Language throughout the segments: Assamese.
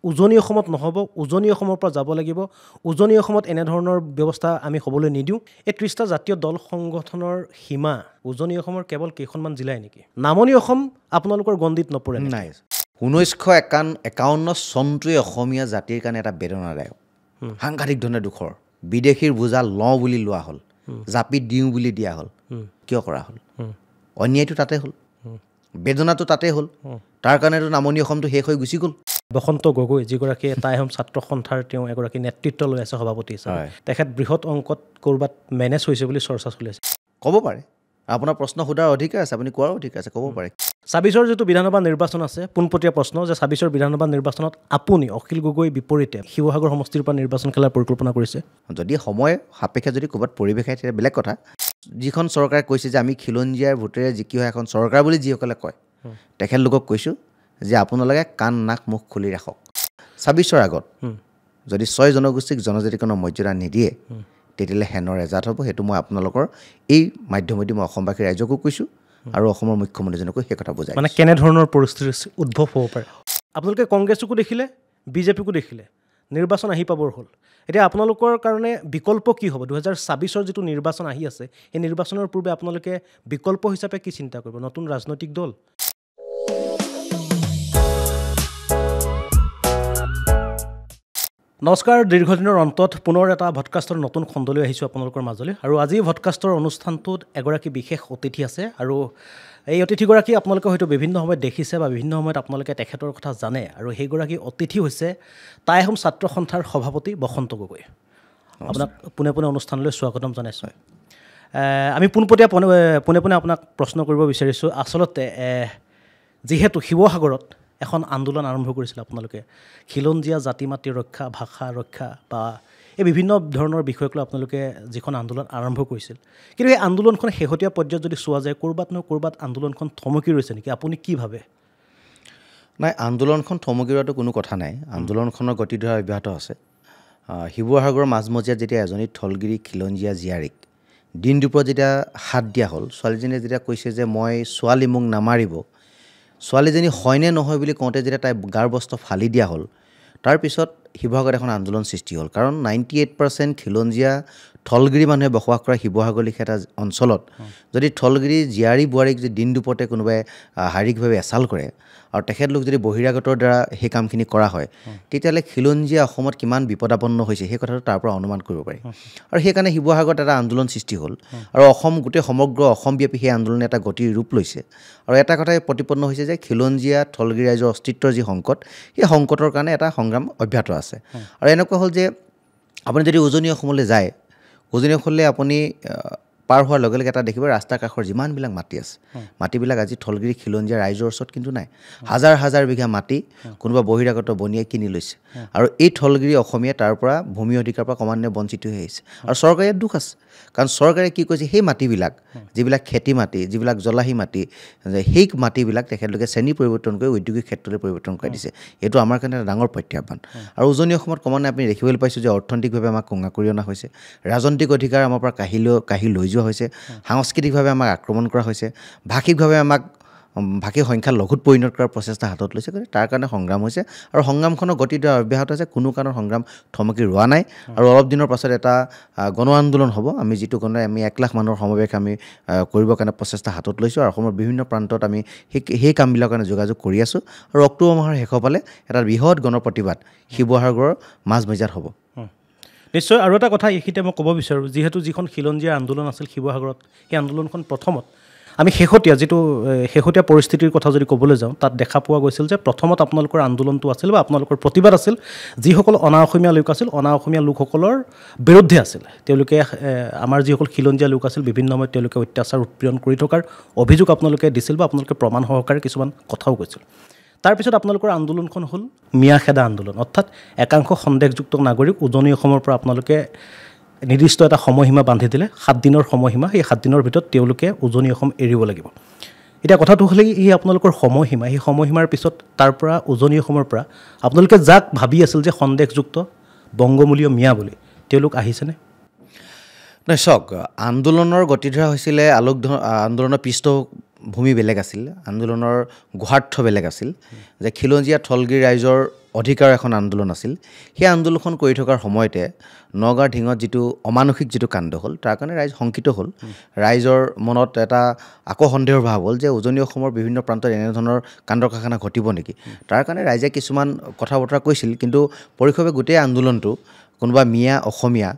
উজনি অসমত নহ'ব, উজনি অসমৰ পৰা যাব লাগিব, উজনি অসমত এনেধৰণৰ ব্যৱস্থা আমি হ'বলৈ নিদিওঁ। এই 30টা জাতীয় দল সংগঠনৰ সীমা উজনি অসমৰ কেৱল কেইখনমান জিলাই নেকি? নামনি অসম আপোনালোকৰ গণ্ডিত নপৰে নাই। 1951 চনটোৱে অসমীয়া জাতিৰ কাৰণে এটা বেদনাদায়ক, সাংঘাতিক ধৰণে দুখৰ। বিদেশীৰ বোজা লওঁ বুলি লোৱা হ'ল, জাপি দিওঁ বুলি দিয়া হ'ল। কিয় কৰা হ'ল? অন্যায়টো তাতে হ'ল, বেদনাটো তাতে হ'ল। তাৰ কাৰণেতো নামনি অসমটো শেষ হৈ গুচি গ'ল। বসন্ত গগৈ যিগৰাকীয়ে টাই আহোম ছাত্ৰ সন্থাৰ তেওঁ এগৰাকী নেতৃত্ব লৈ আছে সভাপতি হিচাপে, তেখেত বৃহৎ অংকত ক'ৰবাত মেনেজ হৈছে বুলি চৰ্চা চলি আছে। ক'ব পাৰে, আপোনাৰ প্ৰশ্ন সোধাৰ অধিকাৰ আছে, আপুনি কোৱাৰ অধিকাৰ আছে, ক'ব পাৰে। 26ৰ যিটো বিধানসভা নিৰ্বাচন আছে, পোনপটীয়া প্ৰশ্ন যে 26ৰ বিধানসভা নিৰ্বাচনত আপুনি অখিল গগৈৰ বিপৰীতে শিৱসাগৰ সমষ্টিৰ পৰা নিৰ্বাচন খেলাৰ পৰিকল্পনা কৰিছে? যদি সময় সাপেক্ষে যদি ক'ৰবাত পৰিৱেশ আহে তেতিয়া বেলেগ কথা। যিখন চৰকাৰে কৈছে যে আমি খিলঞ্জীয়াৰ ভোটেৰে জিকি হোৱা এখন চৰকাৰ বুলি যিসকলে কয়, তেখেতলোকক কৈছোঁ যে আপোনালোকে কাণ নাক মুখ খুলি ৰাখক। 26ৰ আগত যদি 6 জনগোষ্ঠীক জনজাতিকৰণৰ মৰ্যাদা নিদিয়ে তেতিয়াহ'লে হেনৰ এজাত হ'ব। সেইটো মই আপোনালোকৰ এই মাধ্যমেদি মই অসমবাসী ৰাইজকো কৈছোঁ আৰু অসমৰ মুখ্যমন্ত্ৰীজনকো সেই কথা বুজাই। মানে কেনেধৰণৰ পৰিস্থিতিৰ উদ্ভৱ হ'ব পাৰে? আপোনালোকে কংগ্ৰেছকো দেখিলে, বিজেপিকো দেখিলে, নিৰ্বাচন আহি পাবৰ হ'ল। এতিয়া আপোনালোকৰ কাৰণে বিকল্প কি হ'ব? 2026ৰ যিটো নিৰ্বাচন আহি আছে, সেই নিৰ্বাচনৰ পূৰ্বে আপোনালোকে বিকল্প হিচাপে কি চিন্তা কৰিব? নতুন ৰাজনৈতিক দল? নমস্কাৰ, দীৰ্ঘদিনৰ অন্তত পুনৰ এটা ভডকাষ্টৰ নতুন খণ্ডলৈ আহিছোঁ আপোনালোকৰ মাজলৈ। আৰু আজি ভডকাষ্টৰ অনুষ্ঠানটোত এগৰাকী বিশেষ অতিথি আছে আৰু এই অতিথিগৰাকী আপোনালোকে হয়তো বিভিন্ন সময়ত দেখিছে বা বিভিন্ন সময়ত আপোনালোকে তেখেতৰ কথা জানে। আৰু সেইগৰাকী অতিথি হৈছে টাই আহোম ছাত্ৰ সন্থাৰ সভাপতি বসন্ত গগৈ। আপোনাক পোনে পোনে অনুষ্ঠানলৈ স্বাগতম জনাইছোঁ। আমি পোনে আপোনাক প্ৰশ্ন কৰিব বিচাৰিছোঁ, আচলতে যিহেতু শিৱসাগৰত এখন আন্দোলন আৰম্ভ কৰিছিল আপোনালোকে, খিলঞ্জীয়া জাতি মাতি ৰক্ষা, ভাষা ৰক্ষা বা এই বিভিন্ন ধৰণৰ বিষয়ক লৈ আপোনালোকে যিখন আন্দোলন আৰম্ভ কৰিছিল, কিন্তু এই আন্দোলনখন শেহতীয়া পৰ্যায়ত যদি চোৱা যায় ক'ৰবাত নহয় ক'ৰবাত আন্দোলনখন থমকি ৰৈছে নেকি? আপুনি কি ভাবে? নাই, আন্দোলনখন থমকি ৰোৱাটো কোনো কথা নাই। আন্দোলনখনৰ গতিধাৰা অব্যাহত আছে। শিৱসাগৰৰ মাজমজিয়াত যেতিয়া এজনী থলগিৰি খিলঞ্জীয়া জীয়াৰীক দিন দুপৰত যেতিয়া হাত দিয়া হ'ল, ছোৱালীজনীয়ে যেতিয়া কৈছে যে মই ছোৱালী মোক নামাৰিব, ছোৱালীজনী হয়নে নহয় বুলি কওঁতে যেতিয়া তাই গাৰ বস্ত্ৰ ফালি দিয়া হ'ল, তাৰপিছত শিৱসাগৰত এখন আন্দোলন সৃষ্টি হ'ল। কাৰণ 98% খিলঞ্জীয়া থলগিৰি মানুহে বসবাস কৰা শিৱসাগৰ লেখীয়া এটা অঞ্চলত যদি থলগিৰি জীয়াৰী বোৱাৰীক যদি দিন দুপৰতে কোনোবাই শাৰীৰিকভাৱে এচাল কৰে আৰু তেখেতলোক যদি বহিৰাগতৰ দ্বাৰা সেই কামখিনি কৰা হয়, তেতিয়াহ'লে খিলঞ্জীয়া অসমত কিমান বিপদাপন্ন হৈছে সেই কথাটো তাৰ পৰা অনুমান কৰিব পাৰি। আৰু সেইকাৰণে শিৱসাগৰত এটা আন্দোলন সৃষ্টি হ'ল আৰু গোটেই সমগ্ৰ অসমব্যাপী সেই আন্দোলনে এটা গতিৰ ৰূপ লৈছে। আৰু এটা কথাই প্ৰতিপন্ন হৈছে যে খিলঞ্জীয়া থলগিৰি ৰাইজৰ অস্তিত্বৰ যি সংকট, সেই সংকটৰ কাৰণে এটা সংগ্ৰাম অব্যাহত আছে। আৰু এনেকুৱা হ'ল যে আপুনি যদি উজনি অসমলৈ যায়, উজনি অসমলৈ আপুনি পাৰ হোৱাৰ লগে লগে এটা দেখিব ৰাস্তাৰ কাষৰ যিমানবিলাক মাটি আছে, মাটিবিলাক আজি থলগিৰি খিলঞ্জীয়া ৰাইজৰ ওচৰত কিন্তু নাই। হাজাৰ হাজাৰ বিঘা মাটি কোনোবা বহিৰাগত বনিয়াই কিনি লৈছে আৰু এই থলগিৰি অসমীয়া তাৰ পৰা ভূমি অধিকাৰৰ পৰা ক্ৰমান্বয়ে বঞ্চিত হৈ আহিছে। আৰু চৰকাৰে ইয়াত দুখ আছে, কাৰণ চৰকাৰে কি কৈছে, সেই মাটিবিলাক যিবিলাক খেতি মাটি, যিবিলাক জলাহী মাটি, সেই মাটিবিলাক তেখেতলোকে শ্ৰেণী পৰিৱৰ্তন কৰি উদ্যোগিক ক্ষেত্ৰলৈ পৰিৱৰ্তন কৰি দিছে। এইটো আমাৰ কাৰণে এটা ডাঙৰ প্ৰত্যাহ্বান। আৰু উজনি অসমত ক্ৰমান্বয়ে আপুনি দেখিবলৈ পাইছোঁ যে অৰ্থনৈতিকভাৱে আমাক কঙা কৰি অনা হৈছে, ৰাজনৈতিক অধিকাৰ আমাৰ পৰা কাঢ়ি লৈ যোৱা হৈছে, সাংস্কৃতিকভাৱে আমাক আক্ৰমণ কৰা হৈছে, ভাষিকভাৱে আমাক ভাষিক সংখ্যা লঘুত পৰিণত কৰাৰ প্ৰচেষ্টা হাতত লৈছে। তাৰ কাৰণে সংগ্ৰাম হৈছে আৰু সংগ্ৰামখনৰ গতিটো অব্যাহত আছে। কোনো কাৰণত সংগ্ৰাম থমকি ৰোৱা নাই। আৰু অলপ দিনৰ পাছত এটা গণ আন্দোলন হ'ব। আমি যিটো আমি 1 লাখ মানুহৰ সমাৱেশ আমি কৰিবৰ কাৰণে প্ৰচেষ্টা হাতত লৈছোঁ আৰু অসমৰ বিভিন্ন প্ৰান্তত আমি সেই কামবিলাকৰ কাৰণে যোগাযোগ কৰি আছোঁ। আৰু অক্টোবৰ মাহৰ শেষৰ ফালে এটা বৃহৎ গণ প্ৰতিবাদ শিৱসাগৰৰ মাজমজিয়াত হ'ব। নিশ্চয়। আৰু এটা কথা এইখিনিতে মই ক'ব বিচাৰোঁ, যিহেতু যিখন খিলঞ্জীয়া আন্দোলন আছিল শিৱসাগৰত, সেই আন্দোলনখন প্ৰথমত আমি শেহতীয়া পৰিস্থিতিৰ কথা যদি ক'বলৈ যাওঁ, তাত দেখা পোৱা গৈছিল যে প্ৰথমত আপোনালোকৰ আন্দোলনটো আছিল বা আপোনালোকৰ প্ৰতিবাদ আছিল যিসকল অনা অসমীয়া লোক আছিল, অনা অসমীয়া লোকসকলৰ বিৰুদ্ধে আছিল। তেওঁলোকে আমাৰ যিসকল খিলঞ্জীয়া লোক আছিল বিভিন্ন সময়ত তেওঁলোকে অত্যাচাৰ উৎপীড়ন কৰি থকাৰ অভিযোগ আপোনালোকে দিছিল বা আপোনালোকে প্ৰমাণ সহকাৰে কিছুমান কথাও কৈছিল। তাৰপিছত আপোনালোকৰ আন্দোলনখন হ'ল মিয়াখেদা আন্দোলন, অৰ্থাৎ একাংশ সন্দেহযুক্ত নাগৰিক উজনি অসমৰ পৰা আপোনালোকে নিৰ্দিষ্ট এটা সময়সীমা বান্ধি দিলে, 7 দিনৰ সময়সীমা। সেই 7 দিনৰ ভিতৰত তেওঁলোকে উজনি অসম এৰিব লাগিব। এতিয়া কথাটো হ'লে এই আপোনালোকৰ সময়সীমা, সেই সময়সীমাৰ পিছত তাৰ পৰা উজনি অসমৰ পৰা আপোনালোকে যাক ভাবি আছিল যে সন্দেহযুক্ত বংগমূলীয় মিয়া বুলি, তেওঁলোক আহিছেনে? নাই, চাওক, আন্দোলনৰ গতিধাৰা হৈছিলে আন্দোলনৰ পৃষ্ঠভূমি বেলেগ আছিল, আন্দোলনৰ গুহাৰ্থ বেলেগ আছিল। যে খিলঞ্জীয়া থলগিৰি ৰাইজৰ অধিকাৰ এখন আন্দোলন আছিল সেই আন্দোলনখন কৰি থকাৰ সময়তে নগাঁৱৰ ঢিঙত যিটো অমানসিক যিটো কাণ্ড হ'ল তাৰ কাৰণে ৰাইজ শংকিত হ'ল ৰাইজৰ মনত এটা আকৌ সন্দেহৰ ভাৱ হ'ল যে উজনি অসমৰ বিভিন্ন প্ৰান্তত এনেধৰণৰ কাণ্ড কাৰখানা ঘটিব নেকি তাৰ কাৰণে ৰাইজে কিছুমান কথা বতৰা কৈছিল কিন্তু পৰোক্ষভাৱে গোটেই আন্দোলনটো কোনোবা মিয়া অসমীয়া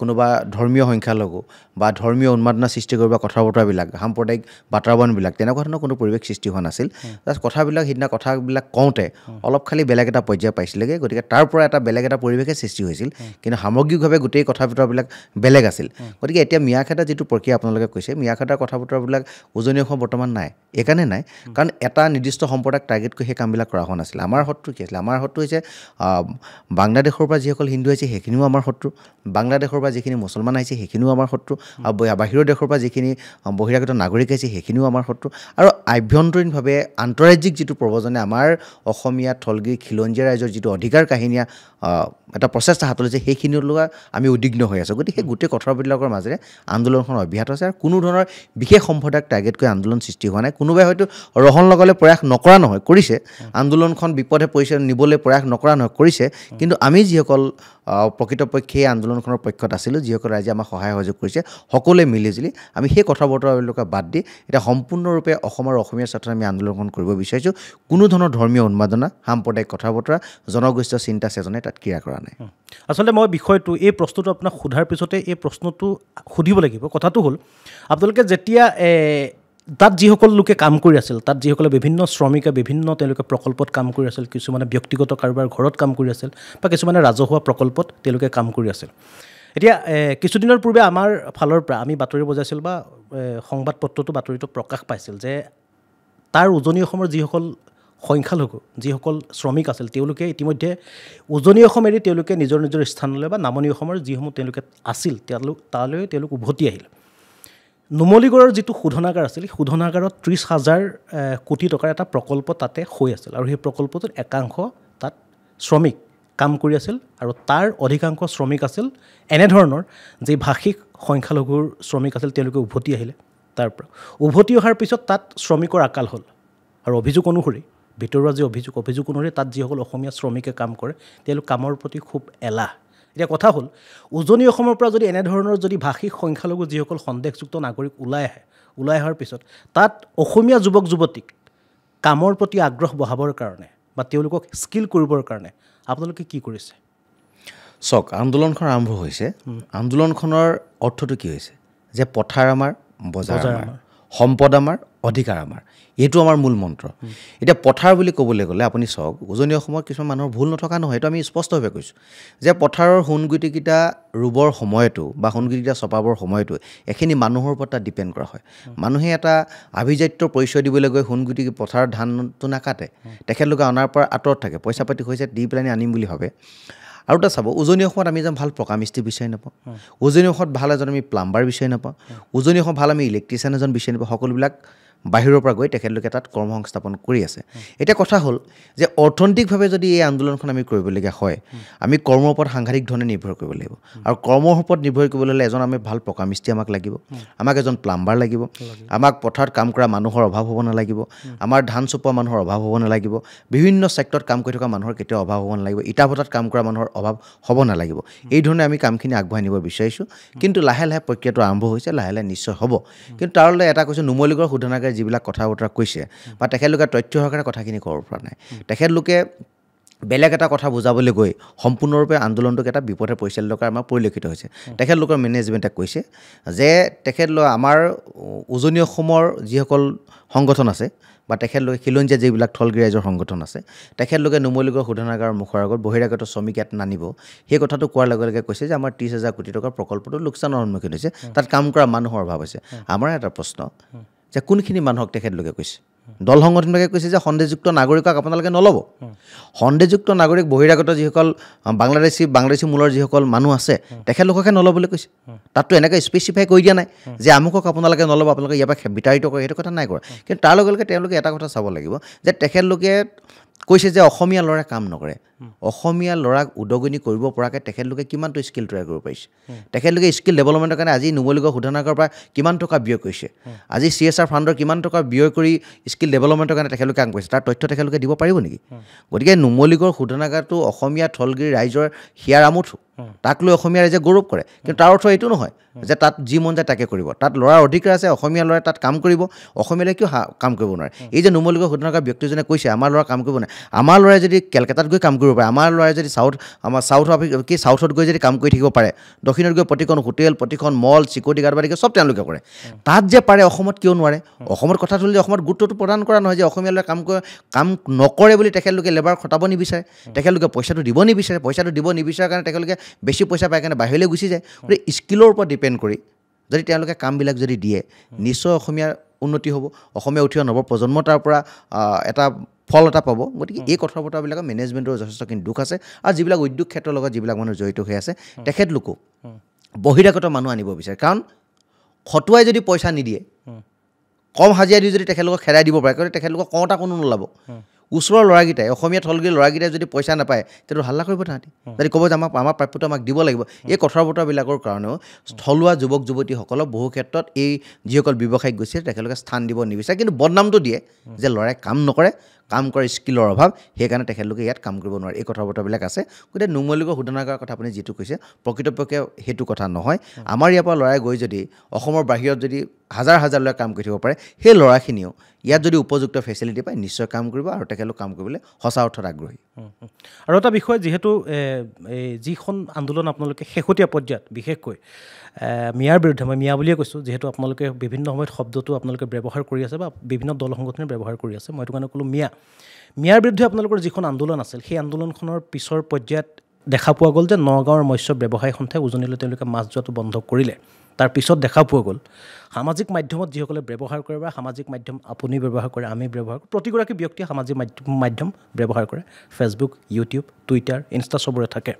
কোনোবা ধৰ্মীয় সংখ্যালঘু বা ধৰ্মীয় উন্মাদনা সৃষ্টি কৰিব কথা বতৰাবিলাক সাম্প্ৰদায়িক বাতাবৰণবিলাক তেনেকুৱা ধৰণৰ কোনো পৰিৱেশ সৃষ্টি হোৱা নাছিল জাষ্ট কথাবিলাক সিদিনা কথাবিলাক কওঁতে অলপ খালি বেলেগ এটা পৰ্যায় পাইছিলেগৈ গতিকে তাৰ পৰা এটা বেলেগ এটা পৰিৱেশে সৃষ্টি হৈছিল কিন্তু সামগ্ৰিকভাৱে গোটেই কথা বতৰাবিলাক বেলেগ আছিল গতিকে এতিয়া মিয়াখেদা যিটো প্ৰক্ৰিয়া আপোনালোকে কৈছে মিয়াখেদাৰ কথা বতৰাবিলাক উজনি অসম বৰ্তমান নাই এইকাৰণে নাই কাৰণ এটা নিৰ্দিষ্ট সম্প্ৰদায়ক টাৰ্গেট কৰি সেই কামবিলাক কৰা হোৱা নাছিল আমাৰ শত্ৰু কি আছিলে আমাৰ শত্ৰু হৈছে বাংলাদেশৰ পৰা যিসকল হিন্দু আহিছে সেইখিনিও আমাৰ শত্ৰু বাংলাদেশৰ পৰা যিখিনি মুছলমান আহিছে সেইখিনিও আমাৰ শত্ৰু আৰু বাহিৰৰ দেশৰ পৰা যিখিনি বহিৰাগত নাগৰিক আহিছে সেইখিনিও আমাৰ শত্ৰু আৰু আভ্যন্তৰীণভাৱে আন্তঃৰাজ্যিক যিটো প্ৰৱজনে আমাৰ অসমীয়া থলগিৰি খিলঞ্জীয়া ৰাইজৰ যিটো অধিকাৰ কাহিনীয়া এটা প্ৰচেষ্টা হাতত লৈছে সেইখিনিৰ লগত আমি উদ্বিগ্ন হৈ আছোঁ গতিকে সেই গোটেই কথাবিলাকৰ মাজেৰে আন্দোলনখন অব্যাহত আছে আৰু কোনো ধৰণৰ বিশেষ সম্প্ৰদায়ক টাৰ্গেট কৰি আন্দোলন সৃষ্টি হোৱা নাই কোনোবাই হয়তো ৰহণ লগাবলৈ প্ৰয়াস নকৰা নহয় কৰিছে আন্দোলনখন বিপদে পৰিছে নিবলৈ প্ৰয়াস নকৰা নহয় কৰিছে কিন্তু আমি যিসকল প্ৰকৃতপক্ষে এই আন্দোলনখনৰ পক্ষত আছিলোঁ যিসকল ৰাইজে আমাক সহায় সহযোগ কৰিছে সকলোৱে মিলিজুলি আমি সেই কথা বতৰাবিলাকক বাদ দি এতিয়া সম্পূৰ্ণৰূপে অসম আৰু অসমীয়াৰ স্বাৰ্থত আমি আন্দোলনখন কৰিব বিচাৰিছোঁ কোনো ধৰণৰ ধৰ্মীয় উন্মাদনা সাম্প্ৰদায়িক কথা বতৰা জনগোষ্ঠীয় চিন্তা চেতনে তাত ক্ৰিয়া কৰা নাই আচলতে মই বিষয়টো এই প্ৰশ্নটো আপোনাক সোধাৰ পিছতে এই প্ৰশ্নটো সুধিব লাগিব কথাটো হ'ল আপোনালোকে যেতিয়া তাত যিসকল লোকে কাম কৰি আছিল তাত যিসকলে বিভিন্ন শ্ৰমিকে বিভিন্ন তেওঁলোকে প্ৰকল্পত কাম কৰি আছিল কিছুমানে ব্যক্তিগত কাৰোবাৰ ঘৰত কাম কৰি আছিল বা কিছুমানে ৰাজহুৱা প্ৰকল্পত তেওঁলোকে কাম কৰি আছিল এতিয়া কিছুদিনৰ পূৰ্বে আমাৰ ফালৰ পৰা আমি বাতৰি বজাইছিল বা সংবাদ পত্ৰটো বাতৰিটো প্ৰকাশ পাইছিল যে তাৰ উজনি অসমৰ যিসকল সংখ্যালঘু যিসকল শ্ৰমিক আছিল তেওঁলোকে ইতিমধ্যে উজনি অসম এৰি তেওঁলোকে নিজৰ নিজৰ স্থানলৈ বা নামনি অসমৰ যিসমূহ তেওঁলোকে আছিল তালৈ তেওঁলোক উভতি আহিল নুমলীগড়ৰ যিটো শোধনাগাৰ আছিল শোধনাগাৰত 30,000 কোটি টকাৰ এটা প্ৰকল্প তাতে হৈ আছিল আৰু সেই প্ৰকল্পটোত একাংশ তাত শ্ৰমিক কাম কৰি আছিল আৰু তাৰ অধিকাংশ শ্ৰমিক আছিল এনেধৰণৰ যি ভাষিক সংখ্যালঘুৰ শ্ৰমিক আছিল তেওঁলোকে উভতি আহিলে তাৰ পৰা উভতি অহাৰ পিছত তাত শ্ৰমিকৰ আকাল হ'ল আৰু অভিযোগ অনুসৰি ভিতৰুৱা যি অভিযোগ অনুসৰি তাত যিসকল অসমীয়া শ্ৰমিকে কাম কৰে তেওঁলোক কামৰ প্ৰতি খুব এলাহ এতিয়া কথা হ'ল উজনি অসমৰ পৰা যদি এনেধৰণৰ যদি ভাষিক সংখ্যালঘু যিসকল সন্দেহযুক্ত নাগৰিক ওলাই অহাৰ পিছত তাত অসমীয়া যুৱক যুৱতীক কামৰ প্ৰতি আগ্ৰহ বঢ়াবৰ কাৰণে বা তেওঁলোকক স্কিল কৰিবৰ কাৰণে আপোনালোকে কি কৰিছে চাওক আন্দোলনখন আৰম্ভ হৈছে আন্দোলনখনৰ অৰ্থটো কি হৈছে যে পথাৰ আমাৰ বজাৰ আমাৰ সম্পদ আমাৰ অধিকাৰ আমাৰ এইটো আমাৰ মূল মন্ত্ৰ এতিয়া পথাৰ বুলি ক'বলৈ গ'লে আপুনি চাওক উজনি অসমৰ কিছুমান মানুহৰ ভুল নথকা নহয় এইটো আমি স্পষ্টভাৱে কৈছোঁ যে পথাৰৰ সোণগুটিকেইটা ৰুবৰ সময়তো বা সোণগুটিকেইটা চপাবৰ সময়তো এইখিনি মানুহৰ ওপৰত তাত ডিপেণ্ড কৰা হয় মানুহে এটা আভিজাত্যৰ পৰিচয় দিবলৈ গৈ সোণগুটি পথাৰৰ ধানটো নাকাটে তেখেতলোকে অনাৰ পৰা আঁতৰত থাকে পইচা পাতি হৈছে দি পেলাই আনিম বুলি ভাবে আৰু এটা চাব উজনি অসমত আমি এজন ভাল পকা মিস্ত্ৰী বিচাৰি নাপাওঁ উজনি অসমত ভাল এজন আমি প্লাম্বাৰ বিচাৰি নাপাওঁ উজনি অসমত ভাল আমি ইলেক্ট্ৰিচিয়ান এজন বিচাৰি নাপাওঁ সকলোবিলাক বাহিৰৰ পৰা গৈ তেখেতলোকে তাত কৰ্মসংস্থাপন কৰি আছে এতিয়া কথা হ'ল যে অৰ্থনৈতিকভাৱে যদি এই আন্দোলনখন আমি কৰিবলগীয়া হয় আমি কৰ্মৰ ওপৰত সাংঘাতিক ধৰণে নিৰ্ভৰ কৰিব লাগিব আৰু কৰ্মৰ ওপৰত নিৰ্ভৰ কৰিবলৈ হ'লে এজন আমি ভাল পকা মিস্ত্ৰী আমাক লাগিব আমাক এজন প্লাম্বাৰ লাগিব আমাক পথাৰত কাম কৰা মানুহৰ অভাৱ হ'ব নালাগিব আমাৰ ধান চপোৱা মানুহৰ অভাৱ হ'ব নালাগিব বিভিন্ন ছেক্টৰত কাম কৰি থকা মানুহৰ কেতিয়াও অভাৱ হ'ব নালাগিব ইটা ভটাত কাম কৰা মানুহৰ অভাৱ হ'ব নালাগিব এই ধৰণে আমি কামখিনি আগবঢ়াই নিব বিচাৰিছোঁ কিন্তু লাহে লাহে প্ৰক্ৰিয়াটো আৰম্ভ হৈছে লাহে লাহে নিশ্চয় হ'ব কিন্তু তাৰলৈ এটা কৈছোঁ নুমলীগড় শোধনাগাৰ যিবিলাক কথা বতৰা কৈছে বা তেখেতলোকে তথ্য সহকাৰে কথাখিনি ক'ব পৰা নাই তেখেতলোকে বেলেগ এটা কথা বুজাবলৈ গৈ সম্পূৰ্ণৰূপে আন্দোলনটোক এটা বিপথে পৰিচালিত কৰা আমাৰ পৰিলক্ষিত হৈছে তেখেতলোকৰ মেনেজমেণ্টে কৈছে যে তেখেতলোক আমাৰ উজনি অসমৰ যিসকল সংগঠন আছে বা তেখেতলোকে খিলঞ্জীয়া যিবিলাক থলগিৰি ৰাইজৰ সংগঠন আছে তেখেতলোকে নুমলীগড় শোধনাগাৰৰ মুখৰ আগত বহিৰাগত শ্ৰমিক ইয়াত নানিব সেই কথাটো কোৱাৰ লগে লগে কৈছে যে আমাৰ 30,000 কোটি টকাৰ প্ৰকল্পটো লোকচানৰ সন্মুখীন হৈছে তাত কাম কৰা মানুহৰ অভাৱ হৈছে আমাৰ এটা প্ৰশ্ন যে কোনখিনি মানুহক তেখেতলোকে কৈছে দল সংগঠনবিলাকে কৈছে যে সন্দেহযুক্ত নাগৰিকক আপোনালোকে নল'ব সন্দেহযুক্ত নাগৰিক বহিৰাগত যিসকল বাংলাদেশী মূলৰ যিসকল মানুহ আছে তেখেতলোককে নল'বলৈ কৈছে তাততো এনেকৈ স্পেচিফাই কৰি দিয়া নাই যে আমুকক আপোনালোকে নল'ব আপোনালোকে ইয়াৰ পৰা বিতাড়িত কৰে সেইটো কথা নাই কৰা কিন্তু তাৰ লগে লগে তেওঁলোকে এটা কথা চাব লাগিব যে তেখেতলোকে কৈছে যে অসমীয়া ল'ৰাই কাম নকৰে অসমীয়া ল'ৰাক উদগনি কৰিব পৰাকৈ তেখেতলোকে কিমানটো স্কিল তৈয়াৰ কৰিব পাৰিছে তেখেতলোকে স্কিল ডেভেলপমেণ্টৰ কাৰণে আজি নুমলীগড় শোধনাগাৰৰ পৰা কিমান টকা ব্যয় কৰিছে আজি CSR ফাণ্ডৰ কিমান টকা ব্যয় কৰি স্কিল ডেভেলপমেণ্টৰ কাৰণে তেখেতলোকে কাম কৰিছে তাৰ তথ্য তেখেতলোকে দিব পাৰিব নেকি গতিকে নুমলীগড় শোধনাগাৰটো অসমীয়া থলগিৰি ৰাইজৰ হিয়াৰ আমঠু তাক লৈ অসমীয়া ৰাইজে গৌৰৱ কৰে কিন্তু তাৰ অৰ্থ এইটো নহয় যে তাত যি মন যায় তাকে কৰিব তাত ল'ৰাৰ অধিকাৰ আছে অসমীয়া ল'ৰাই তাত কাম কৰিব অসমীয়ালৈ কিয় কাম কৰিব নোৱাৰে এই যে নুমলীগড় শোধনাগাৰ ব্যক্তিজনে কৈছে আমাৰ ল'ৰা কাম কৰিব নোৱাৰে আমাৰ ল'ৰাই যদি কেলকাতাত গৈ কাম কৰিব পাৰে আমাৰ ল'ৰাই যদি চাউথত গৈ যদি কাম কৰি থাকিব পাৰে দক্ষিণত গৈ প্ৰতিখন হোটেল প্ৰতিখন মল চিকিউৰিটি গাৰ্ড বাদে চব তেওঁলোকে কৰে তাত যে পাৰে অসমত কিয় নোৱাৰে অসমত কথাটো হ'ল যে অসমত গুৰুত্বটো প্ৰদান কৰা নহয় যে অসমীয়া ল'ৰাই কাম নকৰে বুলি তেখেতলোকে লেবাৰ খটাব নিবিচাৰে তেখেতলোকে পইচাটো দিব নিবিচাৰে কাৰণে তেখেতলোকে বেছি পইচা পাই কাৰণে বাহিৰলৈ গুচি যায় গতিকে স্কিলৰ ওপৰত ডিপেণ্ড কৰি যদি তেওঁলোকে কামবিলাক যদি দিয়ে নিশ্চয় অসমীয়াৰ উন্নতি হ'ব অসমীয়া উঠি অহা নৱপ্ৰজন্ম তাৰ পৰা এটা ফল এটা পাব গতিকে এই কথা বতৰাবিলাকৰ মেনেজমেণ্টৰ যথেষ্টখিনি দুখ আছে আৰু যিবিলাক উদ্যোগ ক্ষেত্ৰৰ লগত যিবিলাক মানুহ জড়িত হৈ আছে তেখেতলোকো বহিৰাগত মানুহ আনিব বিচাৰে কাৰণ খটুৱাই যদি পইচা নিদিয়ে কম হাজিৰা দি যদি তেখেতলোকক খেদাই দিব পাৰে কাৰণ তেখেতলোকক কওঁতা কোনো নোলাব ওচৰৰ ল'ৰাকেইটাই অসমীয়া থলগিৰি ল'ৰাকেইটাই যদি পইচা নাপায় তেতিয়া হাল্লা কৰিব তাহাঁতি যদি ক'ব যে আমাৰ প্ৰাপ্যটো আমাক দিব লাগিব এই কথা বতৰাবিলাকৰ কাৰণেও থলুৱা যুৱক যুৱতীসকলক বহু ক্ষেত্ৰত এই যিসকল ব্যৱসায়িক গৈছে তেখেতলোকে স্থান দিব নিবিচাৰে কিন্তু বদনামটো দিয়ে যে ল'ৰাই কাম নকৰে কাম কৰা স্কিলৰ অভাৱ সেইকাৰণে তেখেতলোকে ইয়াত কাম কৰিব নোৱাৰে এই কথা বতৰাবিলাক আছে গতিকে নুমলীগড় শোধনাগাৰৰ কথা আপুনি যিটো কৈছে প্ৰকৃতপক্ষে সেইটো কথা নহয় আমাৰ ইয়াৰ পৰা ল'ৰাই গৈ যদি অসমৰ বাহিৰত যদি হাজাৰ হাজাৰ ল'ৰাই কাম কৰি থাকিব পাৰে সেই ল'ৰাখিনিও ইয়াত যদি উপযুক্ত ফেচিলিটি পায় নিশ্চয় কাম কৰিব আৰু তেখেতলোক কাম কৰিবলৈ সঁচা অৰ্থত আগ্ৰহী আৰু এটা বিষয় যিহেতু যিখন আন্দোলন আপোনালোকে শেহতীয়া পৰ্যায়ত বিশেষকৈ মিয়াৰ বিৰুদ্ধে মই মিয়া বুলিয়ে কৈছোঁ যিহেতু আপোনালোকে বিভিন্ন সময়ত শব্দটো আপোনালোকে ব্যৱহাৰ কৰি আছে বা বিভিন্ন দল সংগঠনে ব্যৱহাৰ কৰি আছে মই এইটো কাৰণে ক'লোঁ মিয়াৰ বিৰুদ্ধে আপোনালোকৰ যিখন আন্দোলন আছিল সেই আন্দোলনখনৰ পিছৰ পৰ্যায়ত দেখা পোৱা গ'ল যে নগাঁৱৰ মৎস্য ব্যৱসায়ী সন্থাই উজনিলৈ তেওঁলোকে মাছ যোৱাটো বন্ধ কৰিলে তাৰ পিছত দেখা পোৱা গ'ল সামাজিক মাধ্যমত যিসকলে ব্যৱহাৰ কৰে বা সামাজিক মাধ্যম আপুনি ব্যৱহাৰ কৰে আমি ব্যৱহাৰ কৰোঁ প্ৰতিগৰাকী ব্যক্তিয়ে সামাজিক মাধ্যম ব্যৱহাৰ কৰে ফেচবুক ইউটিউব টুইটাৰ ইনষ্টা চবৰে থাকে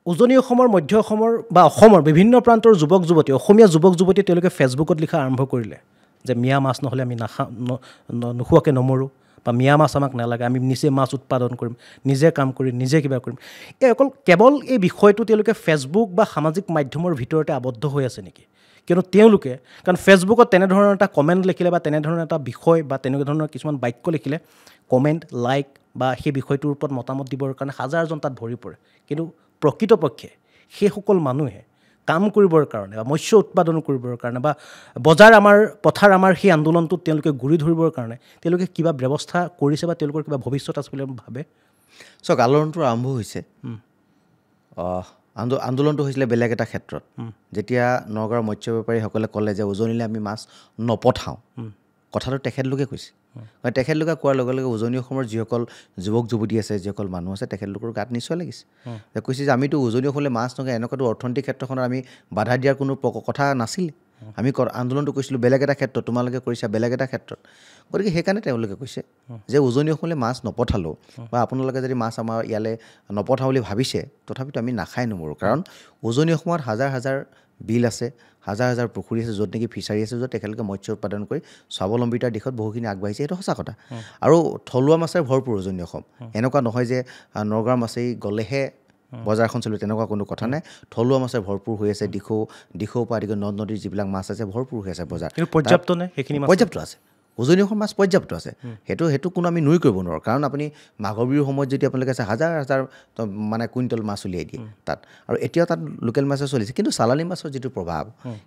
উজনি অসমৰ মধ্য অসমৰ বা অসমৰ বিভিন্ন প্ৰান্তৰ যুৱক যুৱতী অসমীয়া যুৱক যুৱতীয়ে তেওঁলোকে ফেচবুকত লিখা আৰম্ভ কৰিলে যে মিয়া মাছ নহ'লে আমি নোখোৱাকৈ নমৰোঁ বা মিয়া মাছ আমাক নালাগে আমি নিজে মাছ উৎপাদন কৰিম নিজে কাম কৰিম নিজে কিবা কৰিম এই কেৱল এই বিষয়টো তেওঁলোকে ফেচবুক বা সামাজিক মাধ্যমৰ ভিতৰতে আবদ্ধ হৈ আছে নেকি কিয়নো তেওঁলোকে কাৰণ ফেচবুকত তেনেধৰণৰ এটা কমেণ্ট লিখিলে বা তেনেধৰণৰ এটা বিষয় বা তেনেকুৱা ধৰণৰ কিছুমান বাক্য লিখিলে কমেণ্ট লাইক বা সেই বিষয়টোৰ ওপৰত মতামত দিবৰ কাৰণে হাজাৰজন তাত ভৰি পৰে কিন্তু প্ৰকৃতপক্ষে সেইসকল মানুহে কাম কৰিবৰ কাৰণে বা মৎস্য উৎপাদন কৰিবৰ কাৰণে বা বজাৰ পথাৰ আমাৰ সেই আন্দোলনটোত তেওঁলোকে গুৰি ধৰিবৰ কাৰণে তেওঁলোকে কিবা ব্যৱস্থা কৰিছে বা তেওঁলোকৰ কিবা ভৱিষ্যত আছে বুলি ভাবে চাওক আন্দোলনটো আৰম্ভ হৈছে আন্দোলনটো হৈছিলে বেলেগ এটা ক্ষেত্ৰত যেতিয়া নগাঁৱৰ মৎস্য বেপাৰীসকলে ক'লে যে উজনিলৈ আমি মাছ নপঠাওঁ কথাটো তেখেতলোকে কৈছে তেখেতলোকে কোৱাৰ লগে লগে উজনি অসমৰ যিসকল যুৱক যুৱতী আছে যিসকল মানুহ আছে তেখেতলোকৰ গাত নিশ্চয় লাগিছে কৈছে যে আমিতো উজনি অসমলৈ মাছ নগৈ এনেকুৱাতো অৰ্থনৈতিক ক্ষেত্ৰখনত আমি বাধা দিয়াৰ কোনো কথা নাছিলে আমি আন্দোলনটো কৰিছিলোঁ বেলেগ এটা ক্ষেত্ৰত তোমালোকে কৰিছা বেলেগ এটা ক্ষেত্ৰত গতিকে সেইকাৰণে তেওঁলোকে কৈছে যে উজনি অসমলৈ মাছ নপঠালেও বা আপোনালোকে যদি মাছ আমাৰ ইয়ালৈ নপঠাওঁ বুলি ভাবিছে তথাপিতো আমি নাখাই নমৰোঁ কাৰণ উজনি অসমত হাজাৰ হাজাৰ বিল আছে হাজাৰ হাজাৰ পুখুৰী আছে য'ত নেকি ফিচাৰী আছে য'ত তেখেতলোকে মৎস্য উৎপাদন কৰি স্বাৱলম্বিতাৰ দিশত বহুখিনি আগবাঢ়িছে এইটো সঁচা কথা আৰু থলুৱা মাছেৰে ভৰপূৰ উজনি অসম এনেকুৱা নহয় যে নগাঁৱৰ মাছেই গ'লেহে বজাৰখন চলিব তেনেকুৱা কোনো কথা নাই থলুৱা মাছে ভৰপূৰ হৈ আছে দিখৌ পৰা আদি কৰি নদ নদীৰ যিবিলাক মাছ আছে ভৰপূৰ হৈ আছে বজাৰ পৰ্যাপ্ত নে সেইখিনি পৰ্যাপ্ত আছে উজনি অসমৰ মাছ পৰ্যাপ্ত আছে সেইটো কোনো আমি নুই কৰিব নোৱাৰোঁ কাৰণ আপুনি মাঘৰ বিহুৰ সময়ত যদি আপোনালোকে আছে হাজাৰ হাজাৰ মানে কুইণ্টল মাছ উলিয়াই দিয়ে তাত আৰু এতিয়াও তাত লোকেল মাছে চলিছে কিন্তু চালানী মাছৰ যিটো প্ৰভাৱ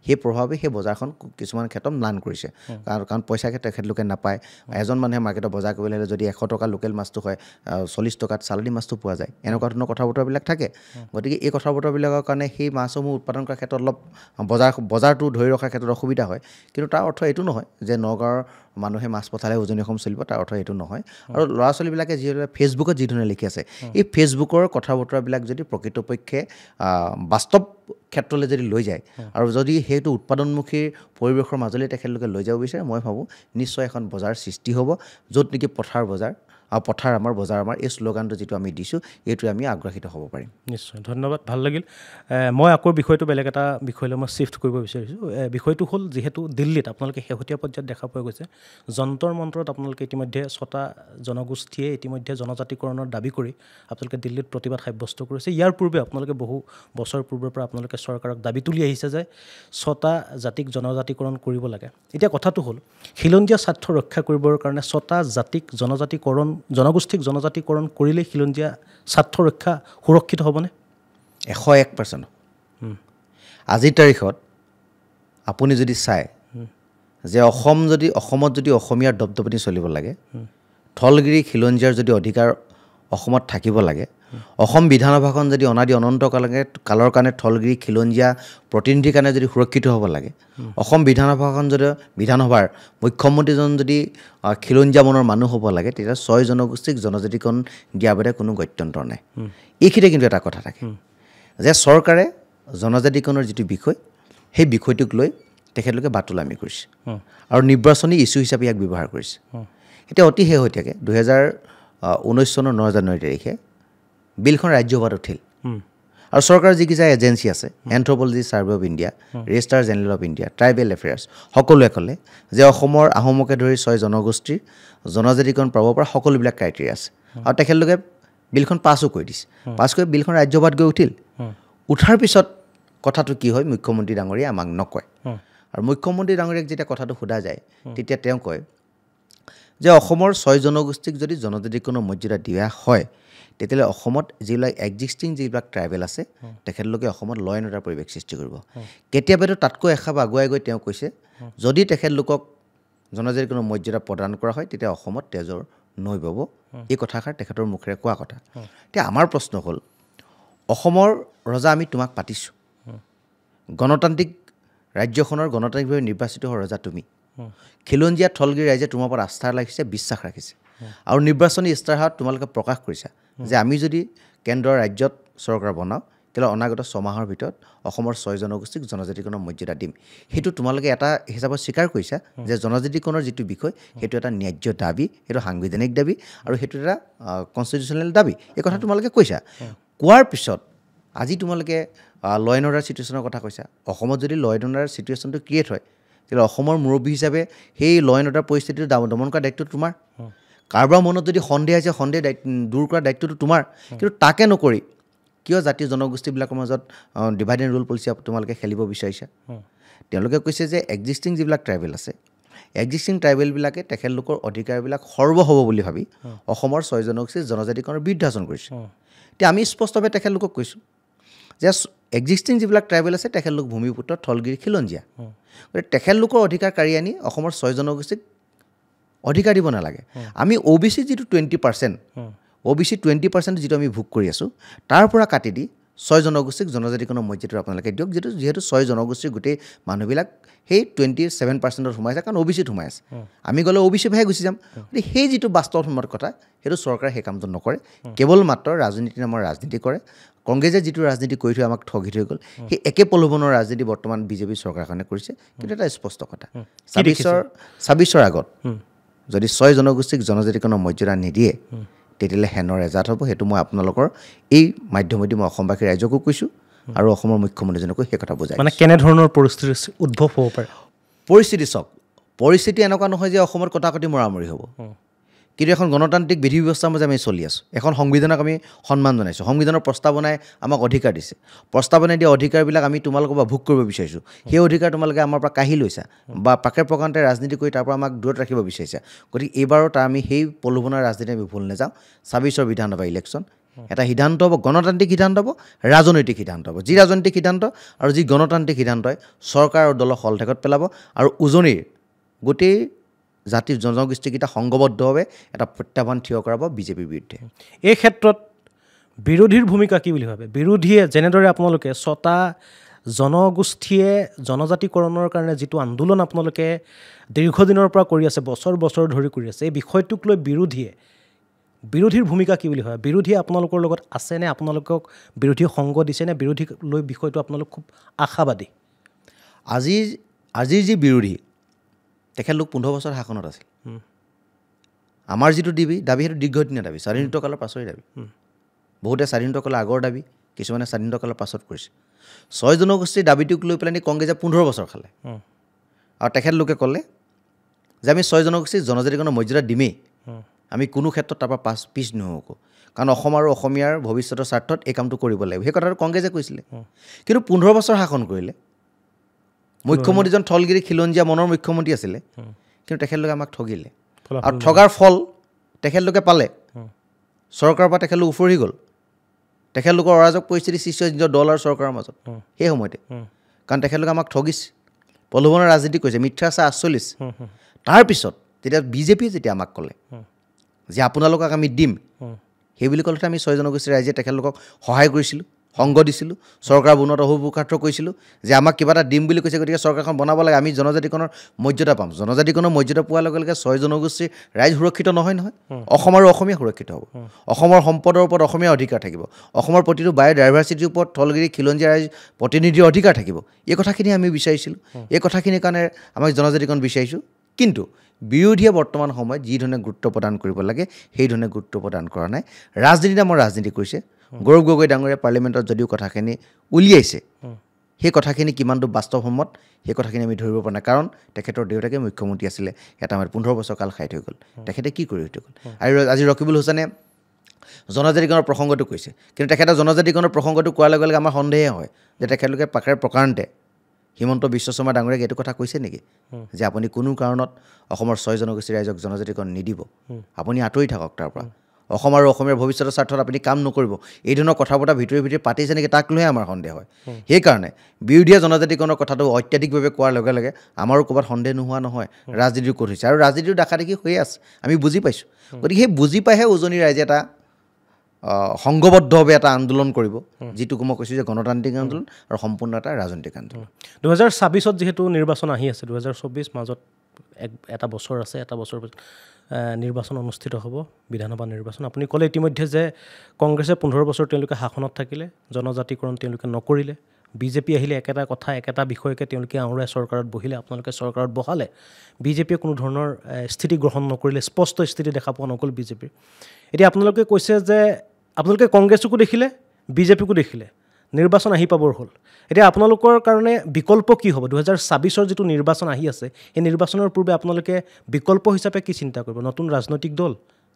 সেই প্ৰভাৱে সেই বজাৰখন কিছুমান ক্ষেত্ৰত ম্লান কৰিছে কাৰণ পইচা তেখেতলোকে নাপায় এজন মানুহে মাৰ্কেটত বজাৰ কৰিবলৈ হ'লে যদি 100 টকা লোকেল মাছটো হয় 40 টকাত চালানী মাছটো পোৱা যায় এনেকুৱা ধৰণৰ কথা বতৰাবিলাক থাকে গতিকে এই কথা বতৰাবিলাকৰ কাৰণে সেই মাছসমূহ উৎপাদন কৰাৰ ক্ষেত্ৰত অলপ বজাৰটো ধৰি ৰখাৰ ক্ষেত্ৰত অসুবিধা হয় কিন্তু তাৰ অৰ্থ এইটো নহয় যে নগাঁৱৰ মানুহে মাছ পঠালে উজনি অসম চলিব তাৰ অৰ্থ এইটো নহয় আৰু ল'ৰা ছোৱালীবিলাকে যিহেতু ফেচবুকত যি ধৰণে লিখি আছে এই ফেচবুকৰ কথা বতৰাবিলাক যদি প্ৰকৃতপক্ষে বাস্তৱ ক্ষেত্ৰলৈ যদি লৈ যায় আৰু যদি সেইটো উৎপাদনমুখী পৰিৱেশৰ মাজলৈ তেখেতলোকে লৈ যাব বিচাৰে মই ভাবোঁ নিশ্চয় এখন বজাৰ সৃষ্টি হ'ব য'ত নেকি পথাৰ বজাৰ পথাৰ আমাৰ বজাৰ আমাৰ এই শ্লোগানটো যিটো আমি দিছোঁ এইটোৱে আমি আগ্ৰহিত হ'ব পাৰিম নিশ্চয় ধন্যবাদ ভাল লাগিল মই আকৌ বিষয়টো বেলেগ এটা বিষয়লৈ মই শ্বিফ্ট কৰিব বিচাৰিছোঁ বিষয়টো হ'ল যিহেতু দিল্লীত আপোনালোকে শেহতীয়া পৰ্যায়ত দেখা পোৱা গৈছে যন্তৰ মন্তৰত আপোনালোকে ইতিমধ্যে 6টা জনগোষ্ঠীয়ে ইতিমধ্যে জনজাতিকৰণৰ দাবী কৰি আপোনালোকে দিল্লীত প্ৰতিবাদ সাব্যস্ত কৰিছে ইয়াৰ পূৰ্বে আপোনালোকে বহু বছৰ পূৰ্বৰ পৰা আপোনালোকে চৰকাৰক দাবী তুলি আহিছে যে 6টা জাতিক জনজাতিকৰণ কৰিব লাগে এতিয়া কথাটো হ'ল খিলঞ্জীয়া স্বাৰ্থ ৰক্ষা কৰিবৰ কাৰণে 6টা জাতিক জনগোষ্ঠীক জনজাতিকৰণ কৰিলেই খিলঞ্জীয়া স্বাৰ্থ ৰক্ষা সুৰক্ষিত হ'বনে 101% আজিৰ তাৰিখত আপুনি যদি চায় যে অসমত যদি অসমীয়াৰ দপদপনি চলিব লাগে থলগিৰি খিলঞ্জীয়াৰ যদি অধিকাৰ অসমত থাকিব লাগে অসম বিধানসভাখন যদি অনাদি অনন্ত কালৰ কাৰণে থলগিৰি খিলঞ্জীয়া প্ৰতিনিধিৰ কাৰণে যদি সুৰক্ষিত হ'ব লাগে অসম বিধানসভাখন যদি বিধানসভাৰ মুখ্যমন্ত্ৰীজন যদি খিলঞ্জীয়া মনৰ মানুহ হ'ব লাগে তেতিয়া 6 জনগোষ্ঠীক জনজাতিকৰণ দিয়াৰ বাবে কোনো গত্যন্তৰ নাই এইখিনিতে কিন্তু এটা কথা থাকে যে চৰকাৰে জনজাতিকৰণৰ যিটো বিষয় সেই বিষয়টোক লৈ তেখেতলোকে বাতুলামি কৰিছে আৰু নিৰ্বাচনী ইছ্যু হিচাপে ইয়াক ব্যৱহাৰ কৰিছে এতিয়া অতি শেহতীয়াকৈ 2019 চনৰ 9 জানুৱাৰী তাৰিখে বিলখন ৰাজ্যসভাত উঠিল আৰু চৰকাৰৰ যিকেইটা এজেঞ্চি আছে anthropology survey of India register general of India tribal affairs সকলোৱে ক'লে যে অসমৰ আহোমকে ধৰি 6 জনগোষ্ঠীৰ জনজাতিকৰণ পাব পৰা সকলোবিলাক ক্ৰাইটেৰিয়া আছে আৰু তেখেতলোকে বিলখন পাছো কৰি দিছে পাছ কৰি বিলখন ৰাজ্যসভাত গৈ উঠাৰ পিছত কথাটো কি হয় মুখ্যমন্ত্ৰী ডাঙৰীয়া আমাক নকয় আৰু মুখ্যমন্ত্ৰী ডাঙৰীয়াক যেতিয়া কথাটো সোধা যায় তেতিয়া তেওঁ কয় যে অসমৰ 6 জনগোষ্ঠীক যদি জনজাতিকৰণৰ মৰ্যাদা দিয়া হয় তেতিয়াহ'লে অসমত যিবিলাক এক্সিষ্টিং যিবিলাক ট্ৰাইবেল আছে তেখেতলোকে অসমত ল এণ্ড অৰ্ডাৰ পৰিৱেশ সৃষ্টি কৰিব কেতিয়াবাতো তাতকৈ এখাপ আগুৱাই গৈ তেওঁ কৈছে যদি তেখেতলোকক জনজাতিকৰণৰ মৰ্যাদা প্ৰদান কৰা হয় তেতিয়া অসমত তেজৰ নৈ বব এই কথাষাৰ তেখেতৰ মুখেৰে কোৱা কথা এতিয়া আমাৰ প্ৰশ্ন হ'ল অসমৰ ৰজা আমি তোমাক পাতিছোঁ গণতান্ত্ৰিক ৰাজ্যখনৰ গণতান্ত্ৰিকভাৱে নিৰ্বাচিত হোৱা ৰজা তুমি খিলঞ্জীয়া থলগিৰি ৰাইজে তোমাৰ ওপৰত আস্থা ৰাখিছে বিশ্বাস ৰাখিছে আৰু নিৰ্বাচনী ইস্তাহাৰত তোমালোকে প্ৰকাশ কৰিছা যে আমি যদি কেন্দ্ৰৰ ৰাজ্যত চৰকাৰ বনাওঁ তেতিয়াহ'লে অনাগত 6 মাহৰ ভিতৰত অসমৰ 6 জনগোষ্ঠীক জনজাতিকৰণৰ মৰ্যাদা দিম সেইটো তোমালোকে এটা হিচাপত স্বীকাৰ কৰিছা যে জনজাতিকৰণৰ যিটো বিষয় সেইটো এটা ন্যায্য দাবী সেইটো সাংবিধানিক দাবী আৰু সেইটো এটা কনষ্টিটিউচনেল দাবী এই কথা তোমালোকে কৈছা কোৱাৰ পিছত আজি তোমালোকে ল এণ্ড অৰ্ডাৰ চিটুৱেশ্যনৰ কথা কৈছা অসমত যদি ল এণ্ড অৰ্ডাৰ চিটুৱেশ্যনটো ক্ৰিয়েট হয় তেতিয়াহ'লে অসমৰ মুৰব্বী হিচাপে সেই ল এণ্ড অৰ্ডাৰ পৰিস্থিতিটো দমন কৰা দায়িত্বটো তোমাৰ কাৰোবাৰ মনত যদি সন্দেহ আছে সন্দেহ দূৰ কৰা দায়িত্বটো তোমাৰ কিন্তু তাকে নকৰি কিয় জাতি জনগোষ্ঠীবিলাকৰ মাজত ডিভাইড এণ্ড ৰুল পলিচি তোমালোকে খেলিব বিচাৰিছা তেওঁলোকে কৈছে যে এক্সিষ্টিং যিবিলাক ট্ৰাইবেল আছে এক্সিষ্টিং ট্ৰাইবেলবিলাকে তেখেতলোকৰ অধিকাৰবিলাক সৰ্ব হ'ব বুলি ভাবি অসমৰ 6 জনগোষ্ঠীৰ জনজাতিকৰণৰ বিৰুদ্ধাচৰণ কৰিছে এতিয়া আমি স্পষ্টভাৱে তেখেতলোকক কৈছোঁ যে এক্সিষ্টিং যিবিলাক ট্ৰাইবেল আছে তেখেতলোক ভূমিপুত্ৰ থলগিৰি খিলঞ্জীয়া গতিকে তেখেতলোকৰ অধিকাৰ কাঢ়ি আনি অসমৰ 6 জনগোষ্ঠীক অধিকাৰ দিব নালাগে আমি OBC যিটো 20% OBC 20% যিটো আমি ভোগ কৰি আছোঁ তাৰ পৰা কাটি দি 6 জনগোষ্ঠীক জনজাতিকৰণৰ মৰ্যাদা আপোনালোকে দিয়ক যিহেতু 6 জনগোষ্ঠীৰ গোটেই মানুহবিলাক সেই 27%ত সোমাইছে কাৰণ OBCত সোমাই আছে আমি গ'লে OBC ভাহে গুচি যাম গতিকে সেই যিটো বাস্তৱ সন্মত কথা সেইটো চৰকাৰে সেই কামটো নকৰে কেৱল মাত্ৰ ৰাজনীতি নামৰ ৰাজনীতি কৰে কংগ্ৰেছে যিটো ৰাজনীতি কৰি থৈ আমাক ঠগি থৈ গ'ল সেই একে প্ৰলোভনৰ ৰাজনীতি বৰ্তমান বিজেপি চৰকাৰখনে কৰিছে কিন্তু এটা স্পষ্ট কথা 26ৰ আগত যদি 6 জনগোষ্ঠীক জনজাতিকৰণৰ মৰ্যাদা নিদিয়ে তেতিয়াহ'লে হেনৰ এজাত হ'ব সেইটো মই আপোনালোকৰ এই মাধ্যমেদি মই অসমবাসী ৰাইজকো কৈছোঁ আৰু অসমৰ মুখ্যমন্ত্ৰীজনকো সেই কথা বুজাই মানে কেনেধৰণৰ পৰিস্থিতিৰ উদ্ভৱ হ'ব পাৰে পৰিস্থিতি চাওক পৰিস্থিতি এনেকুৱা নহয় যে অসমত কটাকটি মৰামৰি হ'ব কিন্তু এখন গণতান্ত্ৰিক বিধি ব্যৱস্থাৰ মাজে আমি চলি আছোঁ এখন সংবিধানক আমি সন্মান জনাইছোঁ সংবিধানৰ প্ৰস্তাৱনাই আমাক অধিকাৰ দিছে প্ৰস্তাৱনাই দিয়া অধিকাৰবিলাক আমি তোমালোকৰ পৰা ভোগ কৰিব বিচাৰিছোঁ সেই অধিকাৰ তোমালোকে আমাৰ পৰা কাঢ়ি লৈছা বা পাকে প্ৰকাণ্তে ৰাজনীতি কৰি তাৰ পৰা আমাক দূৰত ৰাখিব বিচাৰিছা গতিকে এইবাৰো তাৰ আমি সেই প্ৰলোভনৰ ৰাজনীতি আমি ভুল নাযাওঁ 26ৰ বিধানসভা ইলেকশ্যন এটা সিদ্ধান্ত হ'ব গণতান্ত্ৰিক সিদ্ধান্ত হ'ব ৰাজনৈতিক সিদ্ধান্ত হ'ব যি ৰাজনৈতিক সিদ্ধান্ত আৰু যি গণতান্ত্ৰিক সিদ্ধান্তই চৰকাৰ আৰু দলক শলঠেকত পেলাব আৰু উজনিৰ গোটেই জাতিৰ জনগোষ্ঠীকেইটা সংঘবদ্ধভাৱে এটা প্ৰত্যাহ্বান থিয় কৰাব বিজেপিৰ বিৰুদ্ধে এই ক্ষেত্ৰত বিৰোধীৰ ভূমিকা কি বুলি ভাবে বিৰোধীয়ে যেনেদৰে আপোনালোকে 6টা জনগোষ্ঠীয়ে জনজাতিকৰণৰ কাৰণে যিটো আন্দোলন আপোনালোকে দীৰ্ঘদিনৰ পৰা কৰি আছে বছৰ বছৰ ধৰি কৰি আছে এই বিষয়টোক লৈ বিৰোধীৰ ভূমিকা কি বুলি ভাবে বিৰোধীয়ে আপোনালোকৰ লগত আছেনে আপোনালোকক বিৰোধীয়ে সংগ দিছেনে বিৰোধীক লৈ বিষয়টো আপোনালোক খুব আশাবাদী আজিৰ যি বিৰোধী তেখেতলোক 15 বছৰ শাসনত আছিল আমাৰ যিটো দাবী সেইটো দীৰ্ঘদিনীয়া দাবী, স্বাধীনোত্তৰকালৰ পাছৰে দাবী। বহুতে স্বাধীনোত্তৰকালৰ আগৰ দাবী, কিছুমানে স্বাধীনোত্তৰকালৰ পাছত কৰিছে। 6 জনগোষ্ঠীৰ দাবীটোক লৈ পেলাই কংগ্ৰেছে 15 বছৰ খালে। আৰু তেখেতলোকে ক'লে যে আমি 6 জনগোষ্ঠীক জনজাতিকৰণৰ মৰ্যাদা দিমেই, আমি কোনো ক্ষেত্ৰত তাৰপৰা পিছ নহওঁ, কাৰণ অসম আৰু অসমীয়াৰ ভৱিষ্যতৰ স্বাৰ্থত এই কামটো কৰিব লাগিব। সেই কথাটো কংগ্ৰেছে কৈছিলে। কিন্তু 15 বছৰ শাসন কৰিলে। মুখ্যমন্ত্ৰীজন থলগিৰি খিলঞ্জীয়া মনৰ মুখ্যমন্ত্ৰী আছিলে, কিন্তু তেখেতলোকে আমাক ঠগিলে। আৰু ঠগাৰ ফল তেখেতলোকে পালে। চৰকাৰৰ পৰা তেখেতলোক উফৰি গ'ল। তেখেতলোকৰ অৰাজক পৰিস্থিতি সৃষ্টি হৈছে নিজৰ দল আৰু চৰকাৰৰ মাজত সেই সময়তে, কাৰণ তেখেতলোকে আমাক ঠগিছে, প্ৰলোভনৰ ৰাজনীতি কৰিছে, মিথ্যা আশ্বাস চলিছে। তাৰপিছত যেতিয়া বিজেপিয়ে যেতিয়া আমাক ক'লে যে আপোনালোকক আমি দিম, সেই বুলি ক'লেতে আমি 6 জনগোষ্ঠীৰ ৰাইজে তেখেতলোকক সহায় কৰিছিলোঁ, সংগ দিছিলোঁ, চৰকাৰ বনোৱাত অহোপুৰুষাৰ্থ কৰিছিলোঁ যে আমাক কিবা এটা দিম বুলি কৈছে, গতিকে চৰকাৰখন বনাব লাগে, আমি জনজাতিকৰণৰ মৰ্যাদা পাম। জনজাতিকৰণৰ মৰ্যাদা পোৱাৰ লগে লগে 6 জনগোষ্ঠীৰ ৰাইজ সুৰক্ষিত নহয়। অসম আৰু অসমীয়া সুৰক্ষিত হ'ব। অসমৰ সম্পদৰ ওপৰত অসমীয়া অধিকাৰ থাকিব। অসমৰ প্ৰতিটো বায়'ডাইভাৰ্চিটিৰ ওপৰত থলগিৰি খিলঞ্জীয়া ৰাইজ প্ৰতিনিধিৰ অধিকাৰ থাকিব। এই কথাখিনি আমি বিচাৰিছিলোঁ। এই কথাখিনিৰ কাৰণে আমাক জনজাতিকৰণ বিচাৰিছোঁ। কিন্তু বিৰোধীয়ে বৰ্তমান সময়ত যি ধৰণে গুৰুত্ব প্ৰদান কৰিব লাগে সেই ধৰণে গুৰুত্ব প্ৰদান কৰা নাই। ৰাজনীতি নামৰ ৰাজনীতি কৰিছে। গৌৰৱ গগৈ ডাঙৰীয়া পাৰ্লিমেণ্টত যদিও কথাখিনি উলিয়াইছে, সেই কথাখিনি কিমান দূৰ বাস্তৱসন্মত সেই কথাখিনি আমি ধৰিব পৰা নাই। কাৰণ তেখেতৰ দেউতাকে মুখ্যমন্ত্ৰী আছিলে, এটা সময়ত 15 বছৰ কাল খাই থৈ গ'ল। তেখেতে কি কৰি থৈ গ'ল? আৰু আজি ৰকিবুল হুছেইনে জনজাতিকৰণৰ প্ৰসংগটো কৈছে, কিন্তু তেখেতে জনজাতিকৰণৰ প্ৰসংগটো কোৱাৰ লগে লগে আমাৰ সন্দেহে হয় যে তেখেতলোকে প্ৰকাৰান্তে হিমন্ত বিশ্ব শৰ্মা ডাঙৰীয়াক এইটো কথা কৈছে নেকি যে আপুনি কোনো কাৰণত অসমৰ 6 জনগোষ্ঠীৰ ৰাইজক জনজাতিকৰণ নিদিব, আপুনি আঁতৰি থাকক তাৰ পৰা, অসম আৰু অসমীয়াৰ ভৱিষ্যতৰ স্বাৰ্থত আপুনি কাম নকৰিব, এই ধৰণৰ কথা বতৰা ভিতৰি পাতিছে নেকি তাক লৈহে আমাৰ সন্দেহ হয়। সেইকাৰণে বিৰোধীয়ে জনজাতিকৰণৰ কথাটো অত্যাধিকভাৱে কোৱাৰ লগে লগে আমাৰো ক'ৰবাত সন্দেহ নোহোৱা নহয় ৰাজনীতিটো ক'ত হৈছে, আৰু ৰাজনীতিটো দেখা দেখি হৈয়ে আছে, আমি বুজি পাইছোঁ। গতিকে সেই বুজি পাইহে উজনিৰ ৰাইজে এটা সংঘবদ্ধভাৱে এটা আন্দোলন কৰিব, যিটোক মই কৈছোঁ যে গণতান্ত্ৰিক আন্দোলন আৰু সম্পূৰ্ণ এটা ৰাজনৈতিক আন্দোলন। 2026 যিহেতু নিৰ্বাচন আহি আছে, 2024 মাজত এটা বছৰ আছে, এটা বছৰ পিছত নিৰ্বাচন অনুষ্ঠিত হ'ব, বিধানসভা নিৰ্বাচন। আপুনি ক'লে ইতিমধ্যে যে কংগ্ৰেছে 15 বছৰ তেওঁলোকে শাসনত থাকিলে, জনজাতিকৰণ তেওঁলোকে নকৰিলে, বিজেপি আহিলে একেটা কথা একেটা বিষয়কে তেওঁলোকে আওৰাই চৰকাৰত বহিলে, আপোনালোকে চৰকাৰত বহালে, বিজেপিয়ে কোনো ধৰণৰ স্থিতি গ্ৰহণ নকৰিলে, স্পষ্ট স্থিতি দেখা পোৱা নগ'ল বিজেপিৰ। এতিয়া আপোনালোকে কৈছে যে আপোনালোকে কংগ্ৰেছকো দেখিলে, বিজেপিকো দেখিলে, নিৰ্বাচন আহি পাবৰ হ'ল। এতিয়া আপোনালোকৰ কাৰণে বিকল্প কি হ'ব? 2026 যিটো নিৰ্বাচন আহি আছে, সেই নিৰ্বাচনৰ পূৰ্বে আপোনালোকে বিকল্প হিচাপে কি চিন্তা কৰিব? নতুন ৰাজনৈতিক দল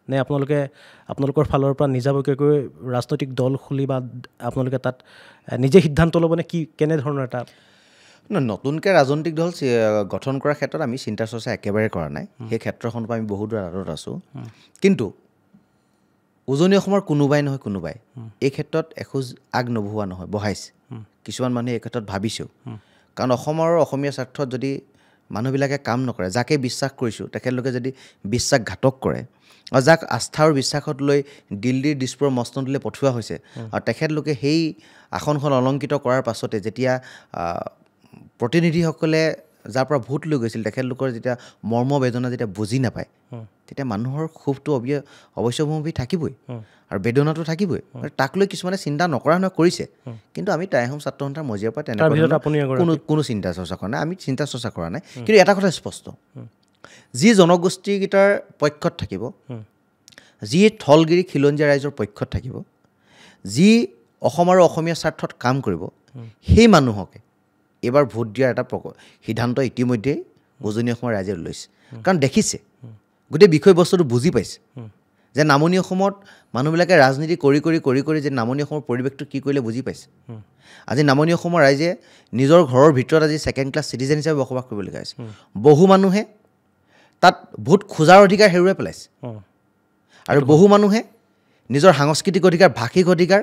নে আপোনালোকৰ ফালৰ পৰা নিজাববীয়াকৈ ৰাজনৈতিক দল খুলি বা আপোনালোকে তাত নিজে সিদ্ধান্ত ল'ব নে কি, কেনেধৰণৰ এটা? নতুনকৈ ৰাজনৈতিক দল গঠন কৰাৰ ক্ষেত্ৰত আমি চিন্তা চৰ্চা একেবাৰে কৰা নাই। সেই ক্ষেত্ৰখনৰ পৰা আমি বহুত দূৰ আঁতৰত আছোঁ। কিন্তু উজনি অসমৰ কোনোবাই নহয় কোনোবাই এই ক্ষেত্ৰত এখোজ আগ নবঢ়োৱা নহয়, বঢ়াইছে। কিছুমান মানুহে এই ক্ষেত্ৰত ভাবিছেও, কাৰণ অসমৰ অসমীয়া স্বাৰ্থত যদি মানুহবিলাকে কাম নকৰে, যাকে বিশ্বাস কৰিছোঁ তেখেতলোকে যদি বিশ্বাসঘাতক কৰে, আৰু যাক আস্থা আৰু বিশ্বাসত লৈ দিল্লীৰ দিছপুৰৰ মছনদলৈ পঠোৱা হৈছে, আৰু তেখেতলোকে সেই আসনখন অলংকৃত কৰাৰ পাছতে যেতিয়া প্ৰতিনিধিসকলে যাৰ পৰা ভোট লৈ গৈছিল তেখেতলোকৰ যেতিয়া মৰ্ম বেদনা যেতিয়া বুজি নাপায়, তেতিয়া মানুহৰ ক্ষোভটো অৱশ্যম্ভাৱী থাকিবই আৰু বেদনাটো থাকিবই। তাক লৈ কিছুমানে চিন্তা নকৰা নহয় কৰিছে, কিন্তু আমি টাই আহোম ছাত্ৰ সন্থাৰ মজিয়াৰ পৰা তেনেকুৱা কোনো চিন্তা চৰ্চা কৰা নাই, আমি চিন্তা চৰ্চা কৰা নাই। কিন্তু এটা কথা স্পষ্ট, যি জনগোষ্ঠীকেইটাৰ পক্ষত থাকিব, যি থলগিৰি খিলঞ্জীয়া ৰাইজৰ পক্ষত থাকিব, যি অসম আৰু অসমীয়া স্বাৰ্থত কাম কৰিব, সেই মানুহকে এইবাৰ ভোট দিয়াৰ এটা সিদ্ধান্ত ইতিমধ্যেই উজনি অসমৰ ৰাইজে লৈছে। কাৰণ দেখিছে, গোটেই বিষয়বস্তুটো বুজি পাইছে যে নামনি অসমত মানুহবিলাকে ৰাজনীতি কৰি যে নামনি অসমৰ পৰিৱেশটো কি কৰিলে বুজি পাইছে। আজি নামনি অসমৰ ৰাইজে নিজৰ ঘৰৰ ভিতৰত আজি ছেকেণ্ড ক্লাছ চিটিজেন হিচাপে বসবাস কৰিবলগীয়া হৈছে। বহু মানুহে তাত ভোট খোজাৰ অধিকাৰ হেৰুৱাই পেলাইছে, আৰু বহু মানুহে নিজৰ সাংস্কৃতিক অধিকাৰ, ভাষিক অধিকাৰ,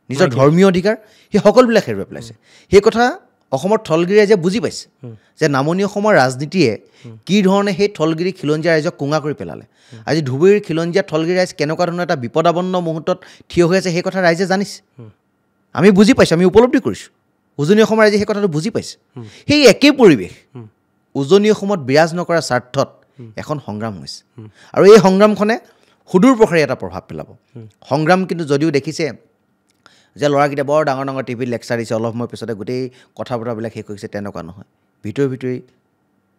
নিজৰ ধৰ্মীয় অধিকাৰ সেই সকলোবিলাক হেৰুৱাই পেলাইছে। সেই কথা অসমৰ থলগিৰি ৰাইজে বুজি পাইছে যে নামনি অসমৰ ৰাজনীতিয়ে কি ধৰণে সেই থলগিৰি খিলঞ্জীয়া ৰাইজক কোঙা কৰি পেলালে। আজি ধুবুৰীৰ খিলঞ্জীয়া থলগিৰি ৰাইজ কেনেকুৱা ধৰণৰ এটা বিপদাপন্ন মুহূৰ্তত থিয় হৈ আছে সেই কথা ৰাইজে জানিছে, আমি বুজি পাইছোঁ, আমি উপলব্ধি কৰিছোঁ। উজনি অসমৰ ৰাইজে সেই কথাটো বুজি পাইছে। সেই একেই পৰিৱেশ উজনি অসমত বিৰাজ নকৰা স্বাৰ্থত এখন সংগ্ৰাম হৈছে, আৰু এই সংগ্ৰামখনে সুদূৰ প্ৰসাৰী এটা প্ৰভাৱ পেলাব। সংগ্ৰাম কিন্তু যদিও দেখিছে যে ল'ৰাকেইটা বৰ ডাঙৰ ডাঙৰ টিভিত লেকচাৰ দিছে, অলপ সময় পিছতে গোটেই কথা বতৰাবিলাক শেষ হৈছে, তেনেকুৱা নহয়। ভিতৰি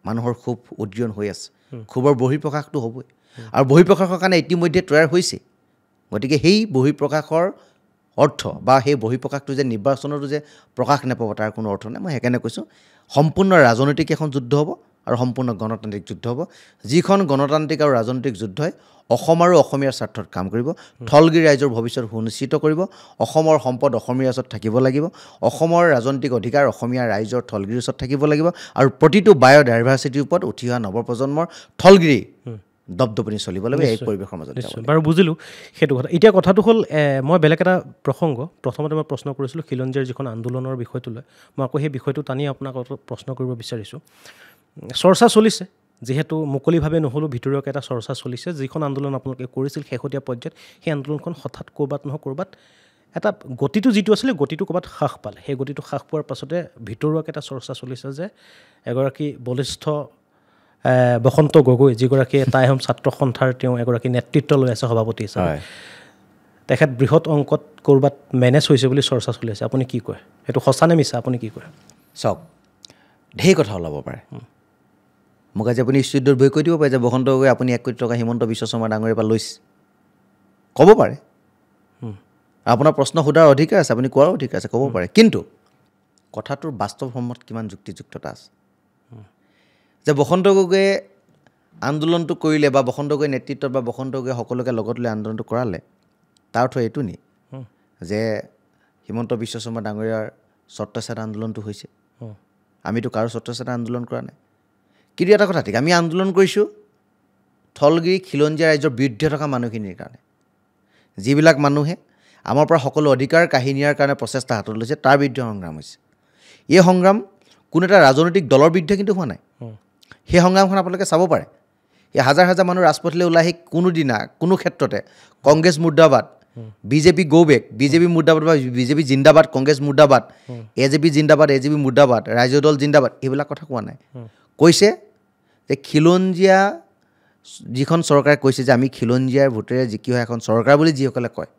মানুহৰ ক্ষোভ উদ্গীৰণ হৈ আছে, ক্ষোভৰ বহিঃপ্ৰকাশটো হ'বই। আৰু বহিঃপ্ৰকাশৰ কাৰণে ইতিমধ্যে তৈয়াৰ হৈছে গতিকে সেই বহিঃপ্ৰকাশৰ অৰ্থ বা সেই বহিঃপ্ৰকাশটো যে নিৰ্বাচনতো যে প্ৰকাশ নাপাব তাৰ কোনো অৰ্থ নাই মই সেইকাৰণে কৈছোঁ সম্পূৰ্ণ ৰাজনৈতিক এখন যুদ্ধ হ'ব আৰু সম্পূৰ্ণ গণতান্ত্ৰিক যুদ্ধ হ'ব যিখন গণতান্ত্ৰিক আৰু ৰাজনৈতিক যুদ্ধই অসম আৰু অসমীয়াৰ স্বাৰ্থত কাম কৰিব স্থলগিৰি ৰাইজৰ ভৱিষ্যত সুনিশ্চিত কৰিব অসমৰ সম্পদ অসমীয়াৰ ওচৰত থাকিব লাগিব অসমৰ ৰাজনৈতিক অধিকাৰ অসমীয়া ৰাইজৰ স্থলগিৰিৰ ওচৰত থাকিব লাগিব আৰু প্ৰতিটো বায়'ডাইভাৰ্চিটিৰ ওপৰত উঠি অহা নৱপ্ৰজন্মৰ স্থলগিৰি দপদপনি চলিব লাগিব এই পৰিৱেশৰ মাজত বাৰু বুজিলোঁ সেইটো কথা এতিয়া কথাটো হ'ল মই বেলেগ এটা প্ৰসংগ প্ৰথমতে মই প্ৰশ্ন কৰিছিলোঁ খিলঞ্জীয়াৰ যিখন আন্দোলনৰ বিষয়টো লৈ মই আকৌ সেই বিষয়টো টানি আপোনাক প্ৰশ্ন কৰিব বিচাৰিছোঁ চৰ্চা চলিছে যিহেতু মুকলিভাৱে নহ'লেও ভিতৰুৱাকৈ এটা চৰ্চা চলিছে যিখন আন্দোলন আপোনালোকে কৰিছিল শেহতীয়া পৰ্যায়ত সেই আন্দোলনখন হঠাৎ ক'ৰবাত নহয় ক'ৰবাত এটা গতিটো যিটো আছিলে গতিটো ক'ৰবাত হ্ৰাস পালে সেই গতিটো হ্ৰাস পোৱাৰ পাছতে ভিতৰুৱাকৈ এটা চৰ্চা চলিছে যে এগৰাকী বলিষ্ঠ বসন্ত গগৈ যিগৰাকীয়ে টাই আহোম ছাত্ৰ সন্থাৰ তেওঁ এগৰাকী নেতৃত্ব লৈ আছে সভাপতি হিচাপে তেখেত বৃহৎ অংকত ক'ৰবাত মেনেজ হৈছে বুলি চৰ্চা চলি আছে আপুনি কি কয় সেইটো সঁচা নে মিছা আপুনি কি কয় চাওক ঢেৰ কথা ওলাব পাৰে মোক আজি আপুনি ষ্টুডিঅ'ত বহি কৈ দিব পাৰে যে বসন্ত গগৈ আপুনি 1 কোটি টকা হিমন্ত বিশ্ব শৰ্মা ডাঙৰীয়াৰ পৰা লৈছে ক'ব পাৰে আপোনাৰ প্ৰশ্ন সোধাৰ অধিকাৰ আছে আপুনি কোৱাৰ অধিকাৰ আছে ক'ব পাৰে কিন্তু কথাটোৰ বাস্তৱসন্মত কিমান যুক্তিযুক্ততা আছে যে বসন্ত গগৈয়ে আন্দোলনটো কৰিলে বা বসন্ত গগৈৰ নেতৃত্বত বা বসন্ত গগৈয়ে সকলোকে লগত লৈ আন্দোলনটো কৰালে তাৰ অৰ্থ এইটো নি যে হিমন্ত বিশ্ব শৰ্মা ডাঙৰীয়াৰ ছত্ৰছায়াত আন্দোলনটো হৈছে আমিতো কাৰো ছত্ৰছায়াত আন্দোলন কৰা নাই কিন্তু এটা কথা ঠিক আমি আন্দোলন কৰিছোঁ স্থলগিৰি খিলঞ্জীয়া ৰাইজৰ বিৰুদ্ধে থকা মানুহখিনিৰ কাৰণে যিবিলাক মানুহে আমাৰ পৰা সকলো অধিকাৰ কাঢ়ি নিয়াৰ কাৰণে প্ৰচেষ্টা হাতত লৈছে তাৰ বিৰুদ্ধে সংগ্ৰাম হৈছে এই সংগ্ৰাম কোনো এটা ৰাজনৈতিক দলৰ বিৰুদ্ধে কিন্তু হোৱা নাই সেই সংগ্ৰামখন আপোনালোকে চাব পাৰে এই হাজাৰ হাজাৰ মানুহ ৰাজপথলৈ ওলাই আহি কোনোদিনা কোনো ক্ষেত্ৰতে কংগ্ৰেছ মুৰ্দাবাদ বিজেপি গো বেক বিজেপি মুৰ্দাবাদ বা বিজেপি জিন্দাবাদ কংগ্ৰেছ মুৰ্দাবাদ এজেপি জিন্দাবাদ এজেপি মুৰ্দাবাদ ৰাইজৰ দল জিন্দাবাদ এইবিলাক কথা কোৱা নাই কৈছে যে খিলঞ্জীয়া যিখন চৰকাৰে কৈছে যে আমি খিলঞ্জীয়াৰ ভোটেৰে জিকি হোৱা এখন চৰকাৰ বুলি যিসকলে কয়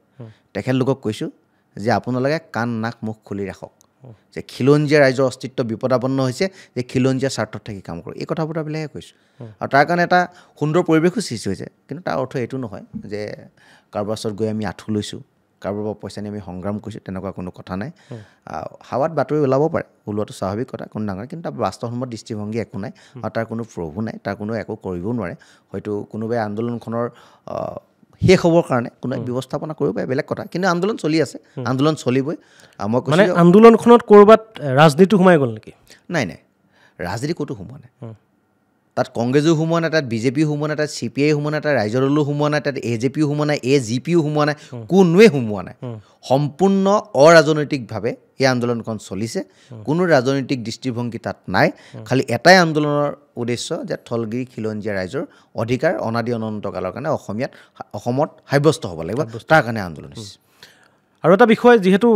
তেখেতলোকক কৈছোঁ যে আপোনালোকে কাণ নাক মুখ খুলি ৰাখক যে খিলঞ্জীয়া ৰাইজৰ অস্তিত্ব বিপদাপন্ন হৈছে যে খিলঞ্জীয়া স্বাৰ্থত থাকি কাম কৰোঁ এই কথাবিলাকহে কৈছোঁ আৰু তাৰ কাৰণে এটা সুন্দৰ পৰিৱেশো সৃষ্টি হৈছে কিন্তু তাৰ অৰ্থ এইটো নহয় যে কাৰোবাৰ ওচৰত গৈ আমি আঁঠু লৈছোঁ কাৰোবাৰ পৰা পইচা নি আমি সংগ্ৰাম কৰিছোঁ তেনেকুৱা কোনো কথা নাই হাৱাত বাতৰি ওলাব পাৰে ওলোৱাটো স্বাভাৱিক কথা কোনো ডাঙৰ কিন্তু তাৰ বাস্তৱসন্মত দৃষ্টিভংগী একো নাই আৰু তাৰ কোনো প্ৰভু নাই তাৰ কোনো একো কৰিবও নোৱাৰে হয়তো কোনোবাই আন্দোলনখনৰ শেষ হ'বৰ কাৰণে কোনোবাই ব্যৱস্থাপনা কৰিব পাৰে বেলেগ কথা কিন্তু আন্দোলন চলি আছে আন্দোলন চলিবই মই মানে আন্দোলনখনত ক'ৰবাত ৰাজনীতি সোমাই গ'ল নেকি নাই নাই ৰাজনীতি ক'তো সোমোৱা নাই তাত কংগ্ৰেছো সোমোৱা নাই তাত বিজেপিও সোমোৱা নাই তাত CPI সোমোৱা নাই তাত ৰাইজৰ দলো সোমোৱা নাই তাত AJPও সোমোৱা নাই AGPও সোমোৱা নাই কোনোৱে সোমোৱা নাই সম্পূৰ্ণ অৰাজনৈতিকভাৱে এই আন্দোলনখন চলিছে কোনো ৰাজনৈতিক দৃষ্টিভংগী তাত নাই খালি এটাই আন্দোলনৰ উদ্দেশ্য যে স্থলগিৰি খিলঞ্জীয়া ৰাইজৰ অধিকাৰ অনাদি অনন্তকালৰ কাৰণে অসমত সাব্যস্ত হ'ব লাগিব তাৰ কাৰণে আন্দোলন হৈছে আৰু এটা বিষয় যিহেতু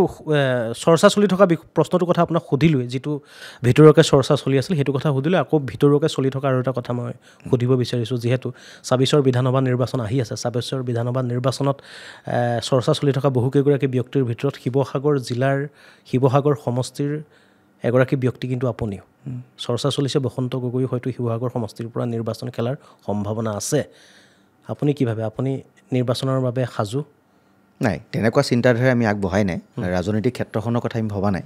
চৰ্চা চলি থকা প্ৰশ্নটোৰ কথা আপোনাক সুধিলোঁৱে যিটো ভিতৰুৱাকৈ চৰ্চা চলি আছিল সেইটো কথা সুধিলোঁ আকৌ ভিতৰুৱাকৈ চলি থকা আৰু এটা কথা মই সুধিব বিচাৰিছোঁ যিহেতু ২৬ৰ বিধানসভা নিৰ্বাচন আহি আছে ২৬ৰ বিধানসভা নিৰ্বাচনত চৰ্চা চলি থকা বহুকেইগৰাকী ব্যক্তিৰ ভিতৰত শিৱসাগৰ জিলাৰ শিৱসাগৰ সমষ্টিৰ এগৰাকী ব্যক্তি কিন্তু আপুনিও চৰ্চা চলিছে বসন্ত গগৈ হয়তো শিৱসাগৰ সমষ্টিৰ পৰা নিৰ্বাচন খেলাৰ সম্ভাৱনা আছে আপুনি কি ভাবে আপুনি নিৰ্বাচনৰ বাবে সাজু নাই তেনেকুৱা চিন্তাধাৰা আমি আগবঢ়াই নাই ৰাজনৈতিক ক্ষেত্ৰখনৰ কথা আমি ভবা নাই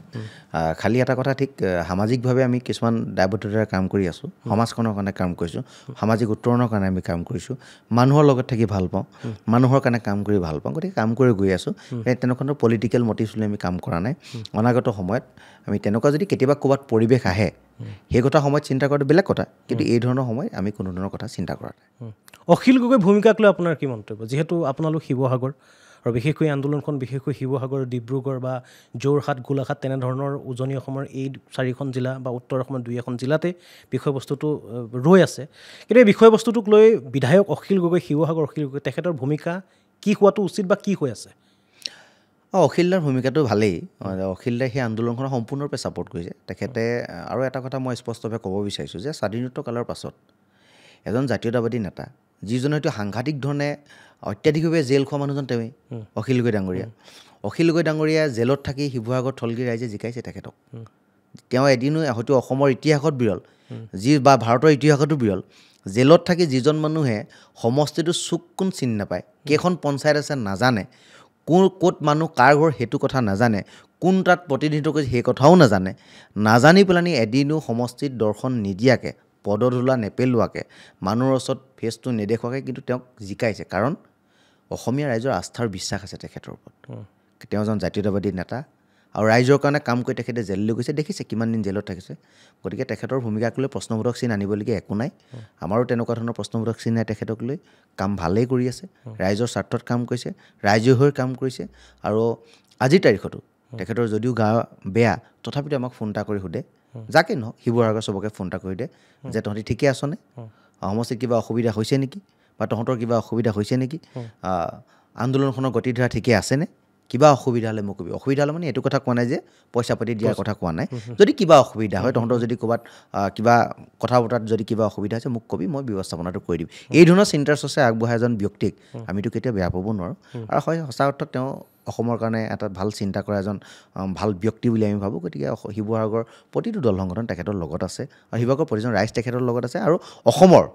খালি এটা কথা ঠিক সামাজিকভাৱে আমি কিছুমান দায়বদ্ধতাৰে কাম কৰি আছোঁ সমাজখনৰ কাৰণে কাম কৰিছোঁ সামাজিক উত্তৰণৰ কাৰণে আমি কাম কৰিছোঁ মানুহৰ লগত থাকি ভাল পাওঁ মানুহৰ কাৰণে কাম কৰি ভাল পাওঁ গতিকে কাম কৰি গৈ আছোঁ তেনেকুৱা পলিটিকেল মটিভছ লৈ আমি কাম কৰা নাই অনাগত সময়ত আমি তেনেকুৱা যদি কেতিয়াবা ক'ৰবাত পৰিৱেশ আহে সেই কথা সময়ত চিন্তা কৰাটো বেলেগ কথা কিন্তু এই ধৰণৰ সময়ত আমি কোনো ধৰণৰ কথা চিন্তা কৰা নাই অখিল গগৈ ভূমিকাক লৈ আপোনাৰ কি মন্তব্য যিহেতু আপোনালোক শিৱসাগৰ আৰু বিশেষকৈ আন্দোলনখন বিশেষকৈ শিৱসাগৰ ডিব্ৰুগড় বা যোৰহাট গোলাঘাট তেনেধৰণৰ উজনি অসমৰ এই 4খন জিলা বা উত্তৰ অসমৰ 2এখন জিলাতে বিষয়বস্তুটো ৰৈ আছে কিন্তু এই বিষয়বস্তুটোক লৈ বিধায়ক অখিল গগৈ শিৱসাগৰ অখিল গগৈ তেখেতৰ ভূমিকা কি হোৱাটো উচিত বা কি হৈ আছে অখিলদাৰ ভূমিকাটো ভালেই অখিলদাই সেই আন্দোলনখনক সম্পূৰ্ণৰূপে ছাপোৰ্ট কৰিছে তেখেতে আৰু এটা কথা মই স্পষ্টভাৱে ক'ব বিচাৰিছোঁ যে স্বাধীনোত্তৰ কালৰ পাছত এজন জাতীয়তাবাদী নেতা যিজনে হয়তো সাংঘাতিক ধৰণে অত্যাধিকভাৱে জেল খোৱা মানুহজন তেওঁৱেই অখিল গগৈ ডাঙৰীয়া জেলত থাকি শিৱসাগৰ স্থলগিৰি ৰাইজে জিকাইছে তেখেতক তেওঁ এদিনো হয়তো অসমৰ ইতিহাসত বিৰল যি বা ভাৰতৰ ইতিহাসতো বিৰল জেলত থাকি যিজন মানুহে সমষ্টিটো চুক কোন চিনি নাপায়, কেইখন পঞ্চায়ত আছে নাজানে, ক'ত মানুহ কাৰ ঘৰ সেইটো কথা নাজানে, কোন তাত প্ৰতিনিধিত্ব কৰিছে সেই কথাও নাজানি পেলানি এদিনো সমষ্টিত দৰ্শন নিদিয়াকৈ, পদধূলা নেপেলোৱাকৈ, মানুহৰ ওচৰত ফেচটো নেদেখুৱাকৈ কিন্তু তেওঁক জিকাইছে। কাৰণ অসমীয়া ৰাইজৰ আস্থাৰ বিশ্বাস আছে তেখেতৰ ওপৰত। তেওঁ এজন জাতীয়তাবাদী নেতা আৰু ৰাইজৰ কাৰণে কাম কৰি তেখেতে জেললৈ গৈছে, দেখিছে কিমান দিন জেলত থাকিছে। গতিকে তেখেতৰ ভূমিকাক লৈ প্ৰশ্নবোধক চিন আনিবলগীয়া একো নাই। আমাৰো তেনেকুৱা ধৰণৰ প্ৰশ্নবোধক চিন নাই তেখেতক লৈ। কাম ভালেই কৰি আছে, ৰাইজৰ স্বাৰ্থত কাম কৰিছে, ৰাইজৰ হৈ কাম কৰিছে। আৰু আজিৰ তাৰিখতো তেখেতৰ যদিও গা বেয়া, তথাপিতো আমাক ফোন এটা কৰি সোধে, যাকে নহওক শিৱসাগৰ চবকে ফোন এটা কৰি দে যে তহঁতি ঠিকে আছনে, সমষ্টিত কিবা অসুবিধা হৈছে নেকি, বা তহঁতৰ কিবা অসুবিধা হৈছে নেকি, আন্দোলনখনৰ গতিধাৰা ঠিকে আছেনে, কিবা অসুবিধা হ'লে মোক কবি। অসুবিধা হ'লে মানে এইটো কথা কোৱা নাই যে পইচা পাতি দিয়াৰ কথা কোৱা নাই। যদি কিবা অসুবিধা হয়, তহঁতৰ যদি ক'ৰবাত কিবা কথা বতৰাত যদি কিবা অসুবিধা হৈছে মোক কবি, মই ব্যৱস্থাপনাটো কৰি দিম। এই ধৰণৰ চিন্তাৰ চৰ্চা আগবঢ়াই এজন ব্যক্তিক আমিতো কেতিয়াও বেয়া পাব নোৱাৰোঁ। আৰু হয়, সঁচা অৰ্থত তেওঁ অসমৰ কাৰণে এটা ভাল চিন্তা কৰা এজন ভাল ব্যক্তি বুলি আমি ভাবোঁ। গতিকে শিৱসাগৰ প্ৰতিটো দল সংগঠন তেখেতৰ লগত আছে, আৰু শিৱসাগৰ প্ৰতিজন ৰাইজ তেখেতৰ লগত আছে। আৰু অসমৰ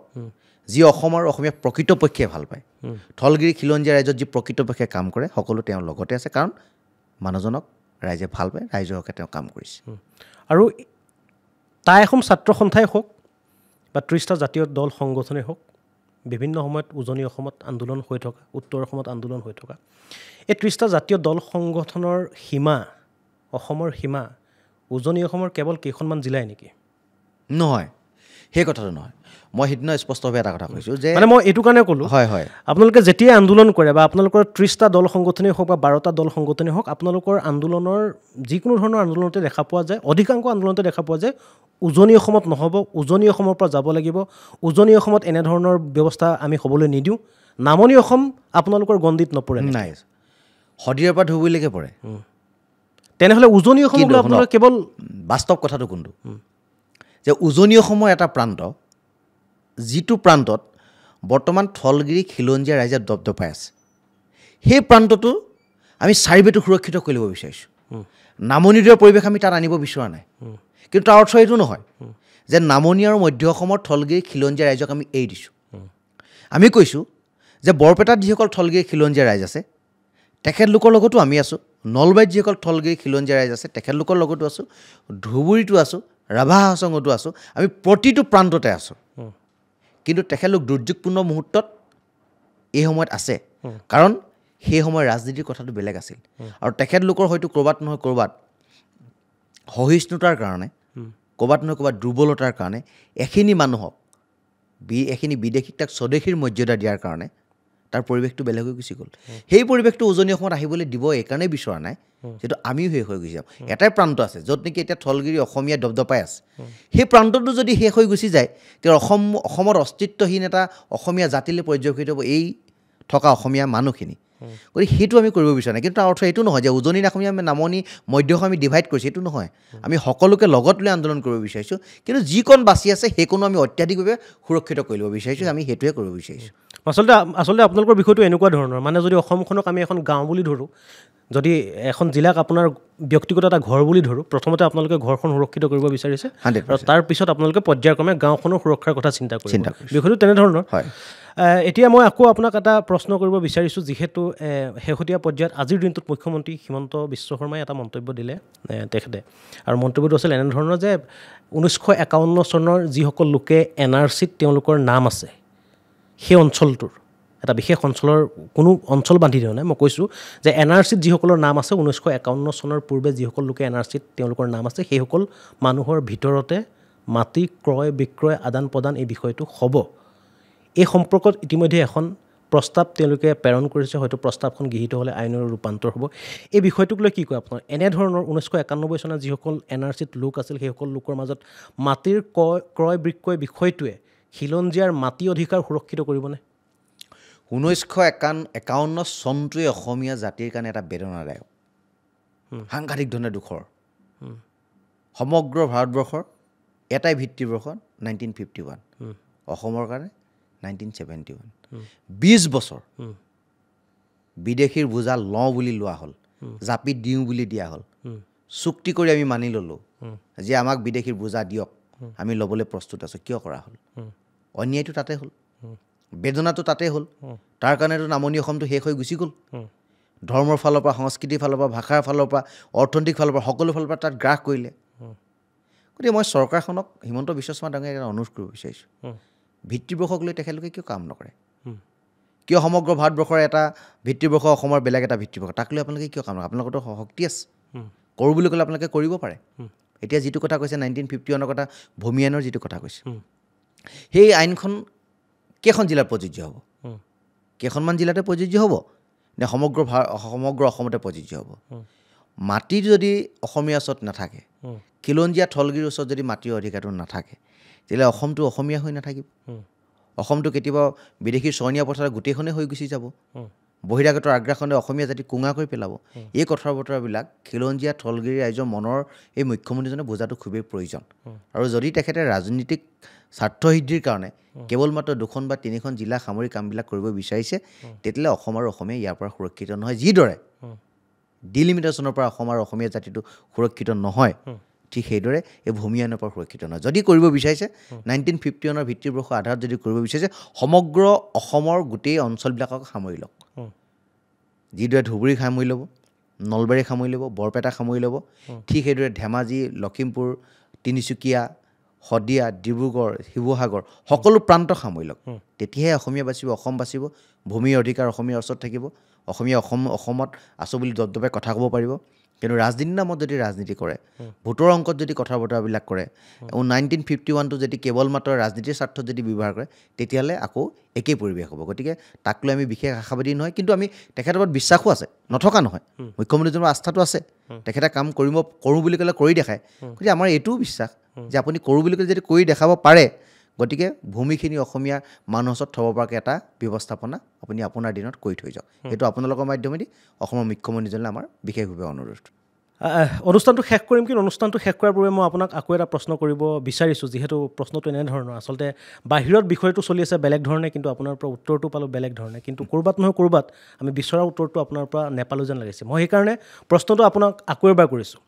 যি অসম আৰু অসমীয়া প্ৰকৃতপক্ষে ভাল পায়, ঠলগিৰি খিলঞ্জীয়া ৰাইজত যি প্ৰকৃতপক্ষে কাম কৰে, সকলো তেওঁৰ লগতে আছে। কাৰণ মানুহজনক ৰাইজে ভাল পায়, ৰাইজৰ হকে তেওঁ কাম কৰিছে। আৰু তাই এখন ছাত্ৰ সন্থাই হওক বা 30টা জাতীয় দল সংগঠনেই হওক, বিভিন্ন সময়ত উজনি অসমত আন্দোলন হৈ থকা, উত্তৰ অসমত আন্দোলন হৈ থকা, এই 30টা জাতীয় দল সংগঠনৰ সীমা, অসমৰ সীমা উজনি অসমৰ কেৱল কেইখনমান জিলাই নেকি? নহয়, সেই কথাটো নহয়। মই সিদিনা স্পষ্টভাৱে এটা কথা কৈছোঁ যে মানে মই এইটো কাৰণে ক'লোঁ, হয় হয়, আপোনালোকে যেতিয়াই আন্দোলন কৰে বা আপোনালোকৰ 30টা দল সংগঠনেই হওক বা 12টা দল সংগঠনেই হওক, আপোনালোকৰ আন্দোলনৰ যিকোনো ধৰণৰ আন্দোলনতে দেখা পোৱা যায়, অধিকাংশ আন্দোলনতে দেখা পোৱা যায় উজনি অসমত নহ'ব, উজনি অসমৰ পৰা যাব লাগিব, উজনি অসমত এনেধৰণৰ ব্যৱস্থা আমি হ'বলৈ নিদিওঁ, নামনি অসম আপোনালোকৰ গণ্ডিত নপৰে। নাই, শদিয়াৰ পৰা ধুবুৰীলৈকে পৰে। তেনেহ'লে উজনি অসমলৈ আপোনালোকে কেৱল বাস্তৱ কথাটো কোনটো যে উজনি অসমৰ এটা প্ৰান্ত, যিটো প্ৰান্তত বৰ্তমান ঠলগিৰি খিলঞ্জীয়া ৰাইজে দপদপাই আছে, সেই প্ৰান্তটো আমি চাৰিবেটো সুৰক্ষিত কৰি ল'ব বিচাৰিছোঁ। নামনিৰ পৰিৱেশ আমি তাত আনিব বিচৰা নাই। কিন্তু তাৰ অৰ্থ এইটো নহয় যে নামনি আৰু মধ্য অসমৰ ঠলগিৰি খিলঞ্জীয়া ৰাইজক আমি এৰি দিছোঁ। আমি কৈছোঁ যে বৰপেটাত যিসকল ঠলগিৰি খিলঞ্জীয়া ৰাইজ আছে, তেখেতলোকৰ লগতো আমি আছোঁ। নলবাৰীত যিসকল ঠলগিৰি খিলঞ্জীয়া ৰাইজ আছে, তেখেতলোকৰ লগতো আছোঁ। ধুবুৰীতো আছোঁ, ৰাভা হাছঙতো আছোঁ। আমি প্ৰতিটো প্ৰান্ততে আছোঁ। কিন্তু তেখেতলোক দুৰ্যোগপূৰ্ণ মুহূৰ্তত এই সময়ত আছে, কাৰণ সেই সময়ৰ ৰাজনীতিৰ কথাটো বেলেগ আছিল। আৰু তেখেতলোকৰ হয়তো ক'ৰবাত নহয় ক'ৰবাত সহিষ্ণুতাৰ কাৰণে, ক'ৰবাত নহয় ক'ৰবাত দুৰ্বলতাৰ কাৰণে এখিনি মানুহক এখিনি বিদেশীক তাক স্বদেশীৰ মৰ্যাদা দিয়াৰ কাৰণে তাৰ পৰিৱেশটো বেলেগ হৈ গুচি গ'ল। সেই পৰিৱেশটো উজনি অসমত আহিবলৈ দিব এইকাৰণেই বিচৰা নাই, যিহেতু আমিও শেষ হৈ গুচি যাম। এটাই প্ৰান্ত আছে য'ত নেকি এতিয়া ঠলগিৰি অসমীয়া দপদপাই আছে। সেই প্ৰান্তটো যদি শেষ হৈ গুচি যায়, তেতিয়া অসমত অস্তিত্বহীন এটা অসমীয়া জাতিলৈ পৰ্যবেক্ষিত হ'ব এই থকা অসমীয়া মানুহখিনি। গতিকে সেইটো আমি কৰিব বিচৰা নাই। কিন্তু তাৰ অৰ্থ এইটো নহয় যে উজনিৰ অসমীয়া আমি নামনি মধ্য অসম আমি ডিভাইড কৰিছোঁ, এইটো নহয়। আমি সকলোকে লগত লৈ আন্দোলন কৰিব বিচাৰিছোঁ। কিন্তু যিকণ বাচি আছে সেইকণো আমি অত্যাধিকভাৱে সুৰক্ষিত কৰি ল'ব বিচাৰিছোঁ। আমি সেইটোৱে কৰিব বিচাৰিছোঁ। আচলতে আপোনালোকৰ বিষয়টো এনেকুৱা ধৰণৰ, মানে যদি অসমখনক আমি এখন গাঁও বুলি ধৰোঁ, যদি এখন জিলাক আপোনাৰ ব্যক্তিগত এটা ঘৰ বুলি ধৰোঁ, প্ৰথমতে আপোনালোকে ঘৰখন সুৰক্ষিত কৰিব বিচাৰিছে, আৰু তাৰপিছত আপোনালোকে পৰ্যায়ক্ৰমে গাঁওখনৰ সুৰক্ষাৰ কথা চিন্তা কৰিব। বিষয়টো তেনেধৰণৰ। এতিয়া মই আকৌ আপোনাক এটা প্ৰশ্ন কৰিব বিচাৰিছোঁ, যিহেতু শেহতীয়া পৰ্যায়ত আজিৰ দিনটোত মুখ্যমন্ত্ৰী হিমন্ত বিশ্ব শৰ্মাই এটা মন্তব্য দিলে তেখেতে, আৰু মন্তব্যটো আছিল এনেধৰণৰ যে 1951 চনৰ যিসকল লোকে NRCত তেওঁলোকৰ নাম আছে, সেই অঞ্চলটোৰ এটা বিশেষ অঞ্চলৰ কোনো অঞ্চল বান্ধি দিয়া নাই, মই কৈছোঁ যে NRCত যিসকলৰ নাম আছে, 1951 চনৰ পূৰ্বে যিসকল লোকে NRCত তেওঁলোকৰ নাম আছে, সেইসকল মানুহৰ ভিতৰতে মাটি ক্ৰয় বিক্ৰয় আদান প্ৰদান এই বিষয়টো হ'ব। এই সম্পৰ্কত ইতিমধ্যে এখন প্ৰস্তাৱ তেওঁলোকে প্ৰেৰণ কৰিছে, হয়তো প্ৰস্তাৱখন গৃহীত হ'লে আইনৰ ৰূপান্তৰ হ'ব। এই বিষয়টোক লৈ কি কয় আপোনাৰ? এনেধৰণৰ 1991 চনত যিসকল NRCত লোক আছিল, সেইসকল লোকৰ মাজত মাটিৰ ক্ৰয় বিক্ৰয় বিষয়টোৱে খিলঞ্জীয়াৰ মাটি অধিকাৰ সুৰক্ষিত কৰিবনে? 1951 চনটোৱে অসমীয়া জাতিৰ কাৰণে এটা বেদনাদায়ক, সাংঘাতিক ধৰণে দুখৰ। সমগ্ৰ ভাৰতবৰ্ষৰ এটাই ভিত্তিবৰ্ষ 1951, অসমৰ কাৰণে 1971। 20 বছৰ বিদেশীৰ বোজা লওঁ বুলি লোৱা হ'ল, জাপি দিওঁ বুলি দিয়া হ'ল, চুক্তি কৰি আমি মানি ল'লোঁ যে আমাক বিদেশীৰ বোজা দিয়ক, আমি ল'বলৈ প্ৰস্তুত আছোঁ। কিয় কৰা হ'ল? অন্যায়টো তাতে হ'ল, বেদনাটো তাতে হ'ল। তাৰ কাৰণেতো নামনি অসমটো শেষ হৈ গুচি গ'ল। ধৰ্মৰ ফালৰ পৰা, সংস্কৃতিৰ ফালৰ পৰা, ভাষাৰ ফালৰ পৰা, অৰ্থনৈতিক ফালৰ পৰা, সকলো ফালৰ পৰা তাত গ্ৰাস কৰিলে। গতিকে মই চৰকাৰখনক, হিমন্ত বিশ্ব শৰ্মা ডাঙৰীয়াক এটা অনুৰোধ কৰিব বিচাৰিছোঁ, ভিত্তিবৰ্ষক লৈ তেখেতলোকে কিয় কাম নকৰে? কিয় সমগ্ৰ ভাৰতবৰ্ষৰ এটা ভিত্তিবৰ্ষ, অসমৰ বেলেগ এটা ভিত্তিবৰ্ষ, তাক লৈ আপোনালোকে কিয় কাম নকৰে? আপোনালোকৰতো শক্তি আছে, কৰোঁ বুলি ক'লে আপোনালোকে কৰিব পাৰে। এতিয়া যিটো কথা কৈছে 1951 কথা, ভূমি আইনৰ যিটো কথা কৈছে, সেই আইনখন কেইখন জিলাত প্ৰযোজ্য হ'ব? কেইখনমান জিলাতে প্ৰযোজ্য হ'ব নে সমগ্ৰ অসমতে প্ৰযোজ্য হ'ব? মাটিৰ যদি অসমীয়া ওচৰত নাথাকে, খিলঞ্জীয়া থলগিৰিৰ ওচৰত যদি মাটিৰ অধিকাৰটো নাথাকে, তেতিয়াহ'লে অসমটো অসমীয়া হৈ নাথাকিব। অসমটো কেতিয়াবা বিদেশী চৰণীয়া পথাৰ গোটেইখনেই হৈ গুচি যাব। বহিৰাগতৰ আগ্ৰাসনে অসমীয়া জাতি কোঙা কৰি পেলাব। এই কথা বতৰাবিলাক খিলঞ্জীয়া থলগিৰি ৰাইজৰ মনৰ এই মুখ্যমন্ত্ৰীজনে বুজাটো খুবেই প্ৰয়োজন। আৰু যদি তেখেতে ৰাজনীতিক স্বাৰ্থসিদ্ধিৰ কাৰণে কেৱল মাত্ৰ 2খন বা 3খন জিলা সামৰি কামবিলাক কৰিব বিচাৰিছে, তেতিয়াহ'লে অসম আৰু অসমীয়া ইয়াৰ পৰা সুৰক্ষিত নহয়। যিদৰে ডিলিমিটেশ্যনৰ পৰা অসম আৰু অসমীয়া জাতিটো সুৰক্ষিত নহয়, ঠিক সেইদৰে এই ভূমি আইনৰ পৰা সুৰক্ষিত নহয়। যদি কৰিব বিচাৰিছে 1951 ভিত্তিবৰ্ষ আধাৰত যদি কৰিব বিচাৰিছে, সমগ্ৰ অসমৰ গোটেই অঞ্চলবিলাকক সামৰি লওক। যিদৰে ধুবুৰীক সামৰি ল'ব, নলবাৰীক সামৰি ল'ব, বৰপেটাক সামৰি ল'ব, ঠিক সেইদৰে ধেমাজি, লখিমপুৰ, তিনিচুকীয়া, শদিয়া, ডিব্ৰুগড়, শিৱসাগৰ সকলো প্ৰান্তক সামৰি লওক। তেতিয়াহে অসমীয়া বাচিব, অসম বাচিব, ভূমিৰ অধিকাৰ অসমীয়াৰ ওচৰত থাকিব, অসমীয়া অসমত আছোঁ বুলি দপদপাই কথা ক'ব পাৰিব। কিন্তু ৰাজনীতিৰ নামত যদি ৰাজনীতি কৰে, ভোটৰ অংকত যদি কথা বতৰাবিলাক কৰে, 1951টো যদি কেৱল মাত্ৰ ৰাজনীতিৰ স্বাৰ্থত যদি ব্যৱহাৰ কৰে, তেতিয়াহ'লে আকৌ একেই পৰিৱেশ হ'ব। গতিকে তাক লৈ আমি বিশেষ আশাবাদী নহয়, কিন্তু আমি তেখেতৰ ওপৰত বিশ্বাসো আছে, নথকা নহয়। মুখ্যমন্ত্ৰীজনৰ আস্থাটো আছে, তেখেতে কাম কৰোঁ বুলি ক'লে কৰি দেখায়। গতিকে আমাৰ এইটোও বিশ্বাস যে আপুনি কৰোঁ বুলি ক'লে যদি কৰি দেখাব পাৰে, গতিকে ভূমিখিনি অসমীয়া মানুহৰ ওচৰত থ'ব পৰাকৈ এটা ব্যৱস্থাপনা আপুনি আপোনাৰ দিনত কৰি থৈ যাওক। সেইটো আপোনালোকৰ মাধ্যমেদি অসমৰ মুখ্যমন্ত্ৰীজনলৈ আমাৰ বিশেষভাৱে অনুৰোধ। অনুষ্ঠানটো শেষ কৰিম, কিন্তু অনুষ্ঠানটো শেষ কৰাৰ পূৰ্বে মই আপোনাক আকৌ এটা প্ৰশ্ন কৰিব বিচাৰিছোঁ, যিহেতু প্ৰশ্নটো এনেধৰণৰ। আচলতে বাহিৰত বিষয়টো চলি আছে বেলেগ ধৰণে, কিন্তু আপোনাৰ পৰা উত্তৰটো পালোঁ বেলেগ ধৰণে, কিন্তু ক'ৰবাত নহয় ক'ৰবাত আমি বিচৰা উত্তৰটো আপোনাৰ পৰা নেপালোঁ যেন লাগিছে। মই সেইকাৰণে প্ৰশ্নটো আপোনাক আকৌ এবাৰ কৰিছোঁ।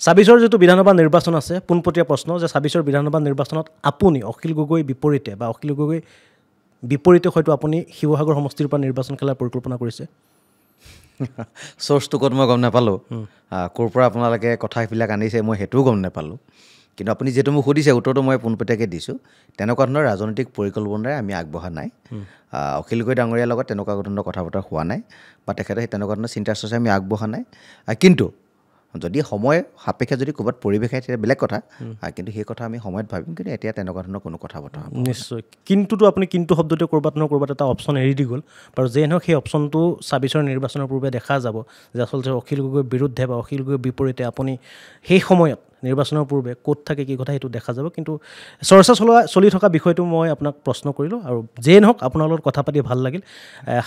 26ৰ যিটো বিধানসভা নিৰ্বাচন আছে, পোনপটীয়া প্ৰশ্ন যে 26ৰ বিধানসভা নিৰ্বাচনত আপুনি অখিল গগৈ বিপৰীতে বা অখিল গগৈ বিপৰীতে হয়তো আপুনি শিৱসাগৰ সমষ্টিৰ পৰা নিৰ্বাচন খেলাৰ পৰিকল্পনা কৰিছে? চ'ৰ্চটো ক'ত মই গম নাপালোঁ, ক'ৰ পৰা আপোনালোকে কথাবিলাক আনিছে মই সেইটোও গম নাপালোঁ। কিন্তু আপুনি যিহেতু মোক সুধিছে, উত্তৰটো মই পোনপটীয়াকৈ দিছোঁ। তেনেকুৱা ধৰণৰ ৰাজনৈতিক পৰিকল্পনাৰে আমি আগবঢ়া নাই। অখিল গগৈ ডাঙৰীয়াৰ লগত তেনেকুৱা ধৰণৰ কথা বতৰা হোৱা নাই, বা তেখেতে সেই তেনেকুৱা ধৰণৰ চিন্তা চৰ্চা আমি আগবঢ়া নাই। কিন্তু যদি সময় সাপেক্ষে যদি ক'ৰবাত পৰিৱেশ আহে তেতিয়া বেলেগ কথা, কিন্তু সেই কথা আমি সময়ত ভাবিম। কিন্তু এতিয়া তেনেকুৱা ধৰণৰ কোনো কথা বতৰা নিশ্চয়। কিন্তুটো আপুনি কিন্তু শব্দটোৱে ক'ৰবাত নহয় ক'ৰবাত এটা অপশ্যন এৰি দি গ'ল। বাৰু যেই নহওক সেই অপশ্যনটো 26ৰ নিৰ্বাচনৰ পূৰ্বে দেখা যাব যে আচলতে অখিল গগৈৰ বিৰুদ্ধে বা অখিল গগৈৰ বিপৰীতে আপুনি সেই সময়ত নিৰ্বাচনৰ পূৰ্বে ক'ত থাকে কি কথা সেইটো দেখা যাব। কিন্তু চৰ্চা চলি থকা বিষয়টো মই আপোনাক প্ৰশ্ন কৰিলোঁ, আৰু যেই নহওক আপোনাৰ লগত কথা পাতি ভাল লাগিল।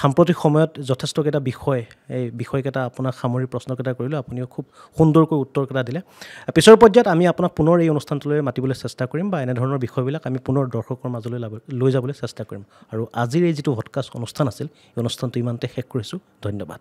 সাম্প্ৰতিক সময়ত যথেষ্টকেইটা বিষয়, এই বিষয়কেইটা আপোনাক সামৰি প্ৰশ্নকেইটা কৰিলোঁ, আপুনিও খুব সুন্দৰকৈ উত্তৰকেইটা দিলে। পিছৰ পৰ্যায়ত আমি আপোনাক পুনৰ এই অনুষ্ঠানটোলৈ মাতিবলৈ চেষ্টা কৰিম, বা এনেধৰণৰ বিষয়বিলাক আমি পুনৰ দৰ্শকৰ মাজলৈ লৈ যাবলৈ চেষ্টা কৰিম। আৰু আজিৰ এই যিটো ভডকাষ্ট অনুষ্ঠান আছিল, এই অনুষ্ঠানটো ইমানতে শেষ কৰিছোঁ। ধন্যবাদ।